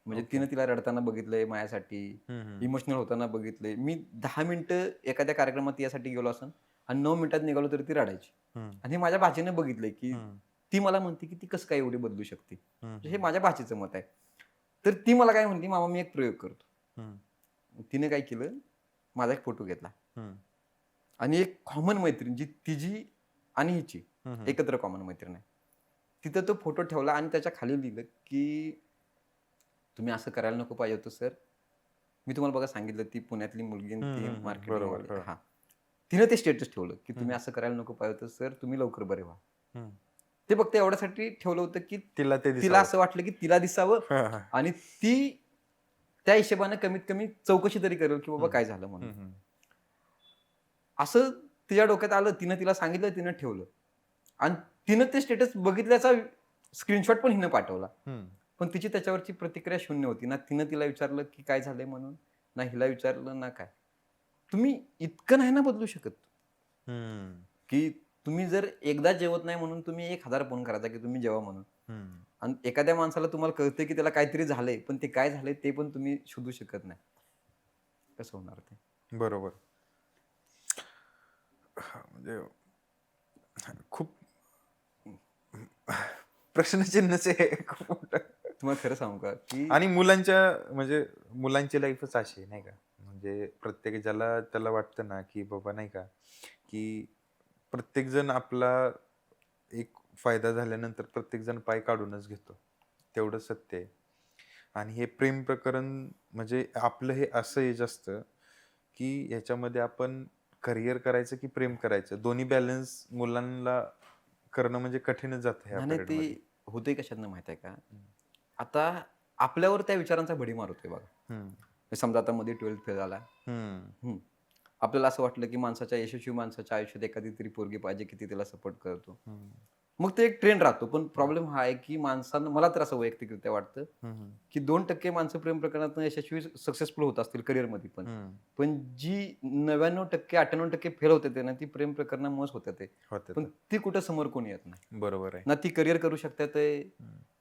म्हणजे Okay. तिनं तिला रडताना बघितलंय माझ्यासाठी, हम्म. इमोशनल होताना बघितलंय. मी 10 मिनिटं एखाद्या कार्यक्रमात यासाठी गेलो असेल आणि 9 मिनिटात निघालो तरी ती रडायची. हम्म. आणि हे माझ्या भाचीने बघितलंय की हम्म. ती मला म्हणते की ती कसं काय एवढी बदलू शकते. हम्म. हे माझ्या भाचीचं मत आहे. तर ती मला काय म्हणते, मामा मी एक प्रयोग करतो. हम्म. तिने काय केलं, माझा एक फोटो घेतला हम्म. आणि एक कॉमन मैत्रीण जी तिची आणि हिची हम्म. एकत्र कॉमन मैत्रीण आहे, तिथं तो फोटो ठेवला आणि त्याच्या खाली लिहिलं की तुम्ही असं करायला नको पाहिजे होतं सर. मी तुम्हाला बघा सांगितलं ती पुण्यातली मुलगी आणि ती बरोबर, मार्केटिंग. हो. हा, तिने ते स्टेटस ठेवलं की तुम्ही असं करायला नको पाहिजे होतं सर, तुम्ही लवकर बरे व्हा. हम्म. ते फक्त एवढ्यासाठी ठेवलं होतं की तिला ते तिला असं वाटलं की तिला दिसावं दिसावं. आणि ती त्या हिशोबाने कमीत कमी चौकशी तरी करेल की बाबा काय झालं म्हणून. हम्म. असं तिच्या डोक्यात आलं, तिनं तिला सांगितलं, तिनं ठेवलं आणि तिनं ते स्टेटस बघितल्याचा स्क्रीनशॉट पण हिनं पाठवला. हम्म. पण तिची त्याच्यावरची प्रतिक्रिया शून्य होती. ना तिनं तिला विचारलं की काय झालंय म्हणून, ना हिला विचारलं, ना काय. तुम्ही इतकं नाही ना बदलू शकत हम्म. की तुम्ही जर एकदा जेवत नाही म्हणून तुम्ही 1000 फोन करायचा की तुम्ही जेवा म्हणून. हम्म. आणि एखाद्या माणसाला तुम्हाला कळतंय की त्याला काहीतरी झालंय, पण ते काय झालंय ते पण तुम्ही शोधू शकत नाही. कसं होणार ते? बरोबर. म्हणजे खूप प्रश्नचिन्हच आहे खूप मोठं. तुम्हाला खरं सांगू का की आणि मुलांची लाईफच अशी आहे, नाही का. म्हणजे प्रत्येक ज्याला त्याला वाटतं ना की बाबा, नाही का, की प्रत्येक जण आपला एक फायदा झाल्यानंतर प्रत्येक जण पाय काढूनच घेतो, तेवढं सत्य आहे. आणि हे प्रेम प्रकरण म्हणजे आपलं हे असं एज असतं की ह्याच्यामध्ये आपण करिअर करायचं की प्रेम करायचं, दोन्ही बॅलन्स मुलांना करणं म्हणजे कठीणच जातं ह्या नाही पिरियड मध्ये. ते होते कशातनं माहित आहे का, आता आपल्यावर त्या विचारांचा भडीमार होतोय बघा. हम्म. समजा आता मध्ये 12th फेल झाला, हम्म. आपल्याला असं वाटलं की यशस्वी माणसाच्या आयुष्यात एखादी तरी पोरगी पाहिजे की ती त्याला सपोर्ट करतो. हम्म. मग ते एक ट्रेंड राहतो. पण प्रॉब्लेम हा आहे की माणसांना, मला तर असं वैयक्तिकरित्या वाटतं की 2% माणसं प्रेम प्रकरणात यशस्वी सक्सेसफुल होत असतील करिअरमध्ये पण. पण जी 99% 98% फेल होते ते ना, ती प्रेम प्रकरणामुळेच होते ते. होते पण ते. ती कुठं समोर कोणी येत नाही. बरोबर आहे. ना ती करिअर करू शकतात आहे,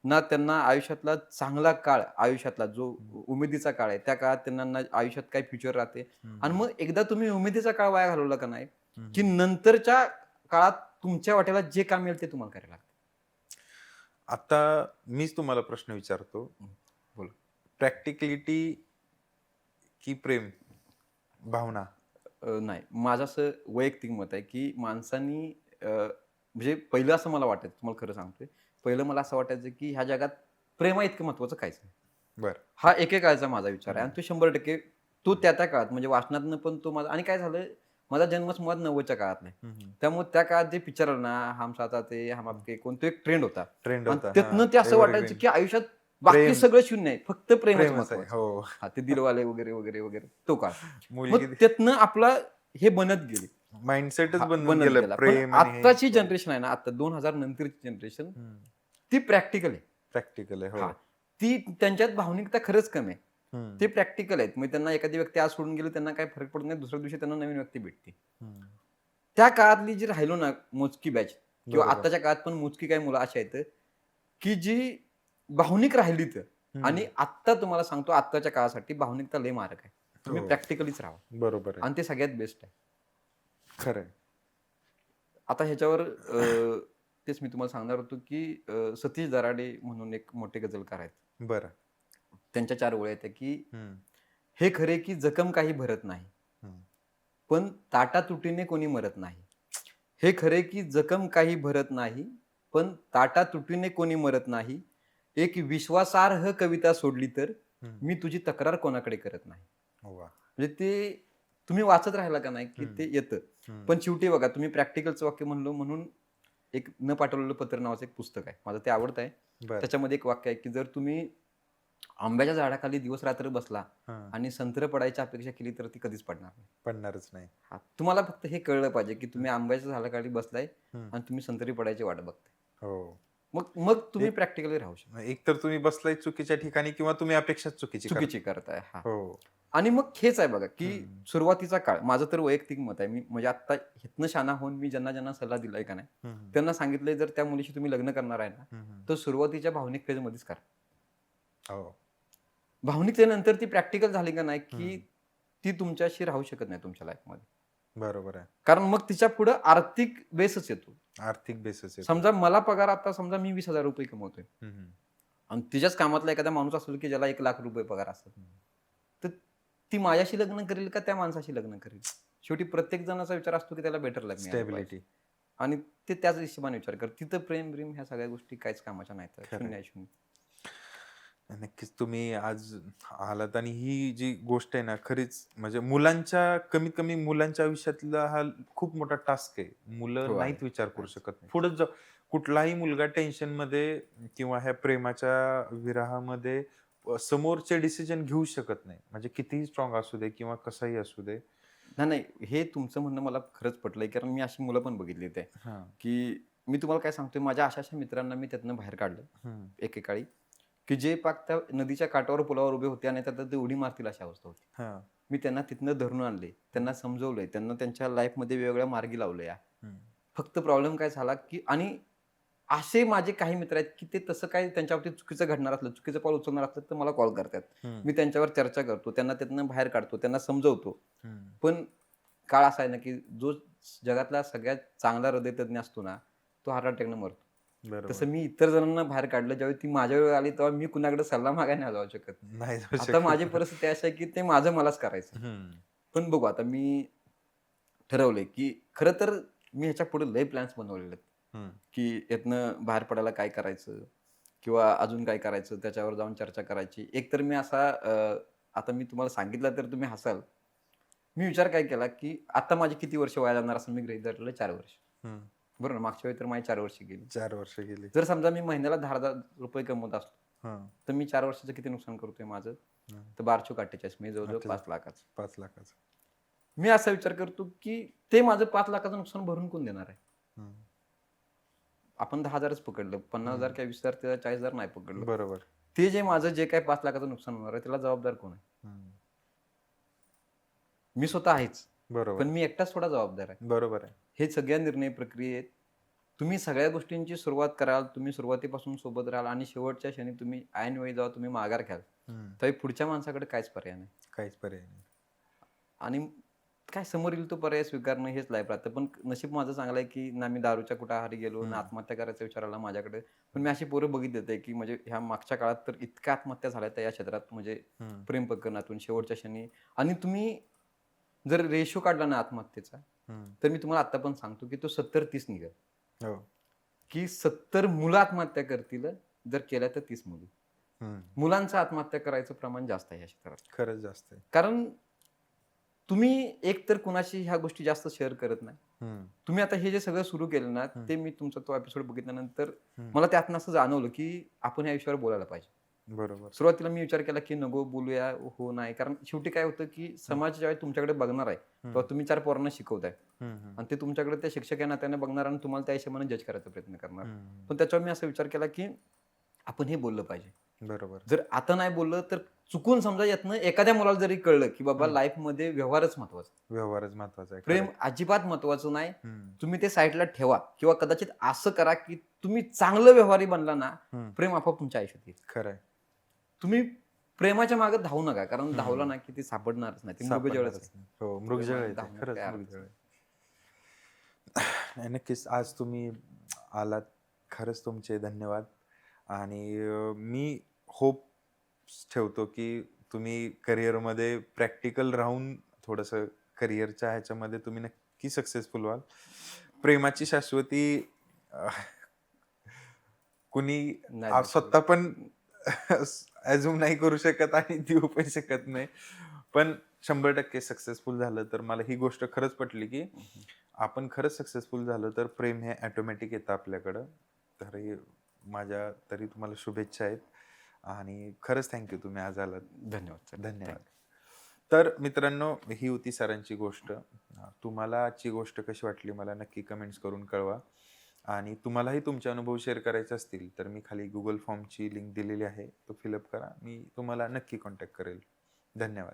ना त्यांना आयुष्यातला चांगला काळ, आयुष्यातला जो उमेदीचा काळ आहे, त्या काळात त्यांना ना आयुष्यात काय फ्युचर राहते. आणि मग एकदा तुम्ही उमेदीचा काळ वाया घालवला का नाही, की नंतरच्या काळात तुमच्या वाट्याला जे काम मिळेल ते तुम्हाला करायला लागतं. आता मीच तुम्हाला प्रश्न विचारतो. बोला. प्रॅक्टिकलिटी की प्रेम भावना? नाही. माझं असं वैयक्तिक मत आहे, की माणसांनी म्हणजे पहिलं असं मला वाटायचं, तुम्हाला खरं सांगतोय. पहिलं मला असं वाटायचं, की ह्या जगात प्रेमाइतकं महत्त्वाचं काहीच नाही. बरं. हा एकेकाळचा माझा विचार आहे आणि तो 100% तो त्या काळात म्हणजे वाचनातनं पण तो माझा. आणि काय झालं, माझा जन्मच मुळात 90च्या काळात नाही. त्यामुळे त्या काळात जे पिक्चर आलं ना, हम साथ आते हैं, हम आपके कौन, तो एक ट्रेंड होता. ट्रेंड आणि होता. त्यातनं ते असं वाटायचं, की आयुष्यात बाकी प्रेम सगळं शून्य आहे. फक्त प्रेमच प्रेमच आहे. महत्त्वाचं. हो. हां, ते दिलवाले वगैरे, वगैरे, वगैरे तो काळ. मग मुलगी त्यातनं आपला हे बनत गेले. माइंडसेटच हां, बनून बनत गेलं गेला. पण प्रेम आणि हे. आत्ताची जनरेशन आहे ना, आता 2000 नंतरची जनरेशन, ती प्रॅक्टिकल आहे. प्रॅक्टिकल आहे. हो. हां, ती त्यांच्यात भावनिकता खरंच कमी आहे. हम्म. ते प्रॅक्टिकल आहेत. मग त्यांना एखादी व्यक्ती आज सोडून गेली, त्यांना काही फरक पडत नाही. दुसऱ्या दिवशी त्यांना नवीन व्यक्ती भेटते. त्या काळातली जी राहिलो ना मोजकी बॅच, किंवा बरोबर. आत्ताच्या काळात पण मोजकी काही मुलं अशी आहेत, की जी भावनिक राहिलीत. आणि आत्ता तुम्हाला सांगतो, आत्ताच्या काळासाठी भावनिकता लय मारक आहे. तुम्ही हो. प्रॅक्टिकलीच राहा बरोबर आहे. आणि ते सगळ्यात बेस्ट आहे. खरं आहे. आता ह्याच्यावर तेच मी तुम्हाला सांगणार होतो, की सतीश दराडे म्हणून एक मोठे गझलकार आहेत. बरं. त्यांच्या 4 ओळी आहेत, की हम्म. हे खरे की जखम काही भरत नाही, हम्म. पण ताटातुटीने कोणी मरत नाही. हे खरे की जखम काही भरत नाही, पण ताटातुटीने कोणी मरत नाही. एक विश्वासार्ह कविता सोडली तर मी तुझी तक्रार कोणाकडे करत नाही. वा. म्हणजे ते तुम्ही वाचत राहिला का नाही, की ते येतं. पण शेवटी बघा, तुम्ही प्रॅक्टिकलचं वाक्य म्हणलो म्हणून एक न पाठवलेलं पत्र नावाचं एक पुस्तक आहे. माझं ते आवडतं आहे. बरं. त्याच्यामध्ये एक वाक्य आहे, की जर तुम्ही आंब्याच्या झाडाखाली दिवस रात्र बसला हं. आणि संत्र पडायची अपेक्षा केली तर ती कधीच पडणार नाही. पडणारच नाही. हां, तुम्हाला फक्त हे कळलं पाहिजे, की तुम्ही आंब्याच्या झाडाखाली बसलाय हं. आणि तुम्ही संत्री पडायची वाट बघताय. हो. मग मग तुम्ही प्रॅक्टिकली राहू शकता. एक तर तुम्ही बसलाय चुकीच्या ठिकाणी किंवा तुम्ही अपेक्षा चुकीची करताय. चुकीची करताय. हां. हो. आणि मग हेच आहे बघा, की सुरुवातीचा काळ, माझं तर वैयक्तिक मत आहे. मी म्हणजे आता इथनं शाना होऊन मी ज्यांना सल्ला दिलाय का नाही, त्यांना सांगितलंय, जर त्या मुलीशी तुम्ही लग्न करणार आहे ना, तर सुरुवातीच्या भावनिक फेजमध्येच करा. हो. भावनिकतेनंतर ती प्रॅक्टिकल झाली का नाही, की ती तुमच्याशी राहू शकत नाही तुमच्या लाईफमध्ये. बरोबर आहे. कारण मग तिच्या पुढे आर्थिक बेसच येतो. आर्थिक बेसिस आहे. समजा मला पगार, आता समजा मी 20,000 रुपये कमवतोय आणि तिच्याच कामातला एखादा माणूस असेल, की ज्याला 1,00,000 रुपये पगार असेल, तर ती माझ्याशी लग्न करेल का त्या माणसाशी लग्न करेल? शेवटी प्रत्येक जणाचा विचार असतो, की त्याला बेटर लग्न स्टॅबिलिटी. आणि ते त्याच हिशोबाने विचार कर. तिथं प्रेम ब्रेम ह्या सगळ्या गोष्टी काहीच कामाच्या नाहीत. खरं. शून्य आहे, शून्य. नक्कीच तुम्ही आज आलात आणि ही जी गोष्ट आहे ना, खरीच म्हणजे मुलांच्या, कमीत कमी मुलांच्या आयुष्यातला हा खूप मोठा टास्क आहे. हो, मुलं आहे. नाहीत विचार करू शकत. पुढे जाऊ कुठलाही मुलगा टेन्शन मध्ये किंवा ह्या प्रेमाच्या विरहामध्ये समोरचे डिसिजन घेऊ शकत नाही. म्हणजे कितीही स्ट्रॉंग असू दे किंवा कसाही असू दे. नाही, नाही. हे तुमचं म्हणणं मला खरंच पटलंय, कारण मी अशी मुलं पण बघितली ते, हां. की मी तुम्हाला काय सांगतोय, माझ्या अशा मित्रांना मी त्यातनं बाहेर काढलं एकेकाळी, की जे पाक त्या नदीच्या काठावर पुलावर उभे होते आणि त्यात ते उडी मारतील अशी अवस्था होती. हां. मी त्यांना तिथनं धरून आणले, त्यांना समजवलंय, त्यांना त्यांच्या लाईफमध्ये वेगवेगळ्या मार्गी लावलंय. फक्त प्रॉब्लेम काय झाला, की आणि असे माझे काही मित्र आहेत, की ते तसं काही त्यांच्या बाबतीत चुकीचं घडणार असलं, चुकीचं पाऊल उचलणार असलं, तर मला कॉल करतात. मी त्यांच्यावर चर्चा करतो, त्यांना त्यातनं बाहेर काढतो, त्यांना समजवतो. पण काळ असा आहे ना, की जो जगातला सगळ्यात चांगला हृदयतज्ञ असतो ना, तो हार्ट अटॅकनं मरतो. बरोबर. तसं मी इतर जणांना बाहेर काढलं. ज्यावेळी ती माझ्या वेळ आली, तेव्हा मी कुणाकडे सल्ला मागायला नाही जाऊ शकत. नाही जाऊ आता शकत. माझी परिस्थिती अशी आहे, की ते माझं मलाच करायचं. पण बघू, आता मी ठरवलंय, की खरं तर मी ह्याच्या पुढे लय प्लॅन्स बनवलेले आहेत, की यातनं बाहेर पडायला काय करायचं किंवा अजून काय करायचं, त्याच्यावर जाऊन चर्चा करायची. एक तर मी असा आता मी तुम्हाला सांगितलं तर तुम्ही हसाल. मी विचार काय केला, की आता माझी किती वर्ष वाया जाणार असं मी गृहीत धरलेलं 4 वर्ष. बरोबर ना, मागच्या वेळी तर माझी 4 वर्ष गेली. 4 वर्ष गेली. जर समजा मी महिन्याला 10,000 रुपये कमवत असलो, तर मी 4 वर्षाचं किती नुकसान करतोय माझं? तर 12×48 मी जवळजवळ 5 लाखाचं. 5 लाखाचं. मी असा विचार करतो, की ते माझं 5 लाखाचं नुकसान भरून कोण देणार आहे? आपण 10,000च पकडलं, 50,000 किंवा 20,000 त्याला 40,000 नाही पकडलं. बरोबर. ते जे माझं जे काही 5 लाखाचं नुकसान होणार आहे त्याला जबाबदार कोण आहे? हम्म. मी स्वतः आहेच, बरोबर. पण मी एकटाच थोडा जबाबदार आहे. बरोबर आहे. हे सगळ्या निर्णय प्रक्रियेत तुम्ही सगळ्या गोष्टींची सुरुवात कराल, तुम्ही सुरुवातीपासून सोबत राहाल आणि शेवटच्या क्षणी तुम्ही ऐनवेळी जेव्हा तुम्ही माघार घ्याल, तरी पुढच्या माणसाकडे काहीच पर्याय नाही. काहीच पर्याय नाही. आणि काय समोर येईल तो पर्याय स्वीकारणं हेच लाईफ राहतं. पण नशीब माझं चांगलं आहे, की ना मी दारूच्या कुठाहारी गेलो, ना आत्महत्या करायचा विचार आला माझ्याकडे. पण मी अशी पोरं बघितली आहे, की म्हणजे ह्या मागच्या काळात तर इतक्या आत्महत्या झाल्या त्या या क्षेत्रात म्हणजे प्रेम प्रकरणातून शेवटच्या क्षणी. आणि तुम्ही जर रेशो काढला ना आत्महत्येचा, तर मी तुम्हाला आता पण सांगतो, की तो 70-30 निघेल. हो. की 70 मुलं आत्महत्या करतील, जर केल्या तर 30 मुली. मुलांचं आत्महत्या करायचं प्रमाण जास्त आहे या क्षेत्रात. खरंच जास्त आहे. कारण तुम्ही एक तर कुणाशी ह्या गोष्टी जास्त शेअर करत नाही. तुम्ही आता हे जे सगळं सुरू केलं ना, ते मी तुमचा तो एपिसोड बघितल्यानंतर मला त्यातनं असं जाणवलं, की आपण या विषयावर बोलायला पाहिजे. बरोबर. सुरुवातीला मी विचार केला, की नको बोलूया, हो नाही. कारण शेवटी काय होतं, की समाज ज्यावेळी तुमच्याकडे बघणार आहे, तेव्हा तुम्ही 4 पोरांना शिकवताय. आणि ते तुमच्याकडे त्या शिक्षक या नात्याने बघणार आणि तुम्हाला त्या हिशोबाने जज करायचा प्रयत्न करणार. पण त्याच्यावर मी असा विचार केला, की आपण हे बोललं पाहिजे. बरोबर. जर आता नाही बोललं तर चुकून समजा यातनं एखाद्या मुलाला जरी कळलं, की बाबा लाईफमध्ये व्यवहारच महत्वाचा. व्यवहारच महत्वाचा आहे. प्रेम अजिबात महत्वाचं नाही. तुम्ही ते साईडला ठेवा किंवा कदाचित असं करा, की तुम्ही चांगलं व्यवहारी बनला ना, प्रेम आपोआप तुमच्या आयुष्यात येईल. खरंय. तुम्ही प्रेमाच्या मागे धावू नका, कारण धावला ना की ते सापडणारच नाही. ते मृगजळच आहे. हो, मृगजळ आहे ते. धावण्यात खरंच काय मृगजळ आहे. नाही, नक्कीच आज तुम्ही आलात, खरंच तुमचे धन्यवाद. आणि मी होप ठेवतो की तुम्ही करिअरमध्ये प्रॅक्टिकल राहून थोडंसं करिअरच्या ह्याच्यामध्ये तुम्ही नक्की सक्सेसफुल व्हाल. प्रेमाची शाश्वती कुणी नाही देऊ स्वतः पण अजून नाही करू शकत आणि देऊ पण शकत नाही. पण 100% सक्सेसफुल झालं तर मला ही गोष्ट खरंच पटली, की आपण खरंच सक्सेसफुल झालं तर प्रेम हे ऑटोमॅटिक येतं आपल्याकडं. तर हे माझ्या तरी तुम्हाला शुभेच्छा आहेत आणि खरंच थँक्यू तुम्ही आज आलात. धन्यवाद सर. धन्यवाद. तर मित्रांनो, ही होती सरांची गोष्ट. तुम्हाला आजची गोष्ट कशी वाटली मला नक्की कमेंट्स करून कळवा. आणि तुम्हालाही तुमचे अनुभव शेअर करायचे असतील तर मी खाली गुगल फॉर्मची लिंक दिलेली आहे, तो फिलअप करा. मी तुम्हाला नक्की कॉन्टॅक्ट करेल. धन्यवाद.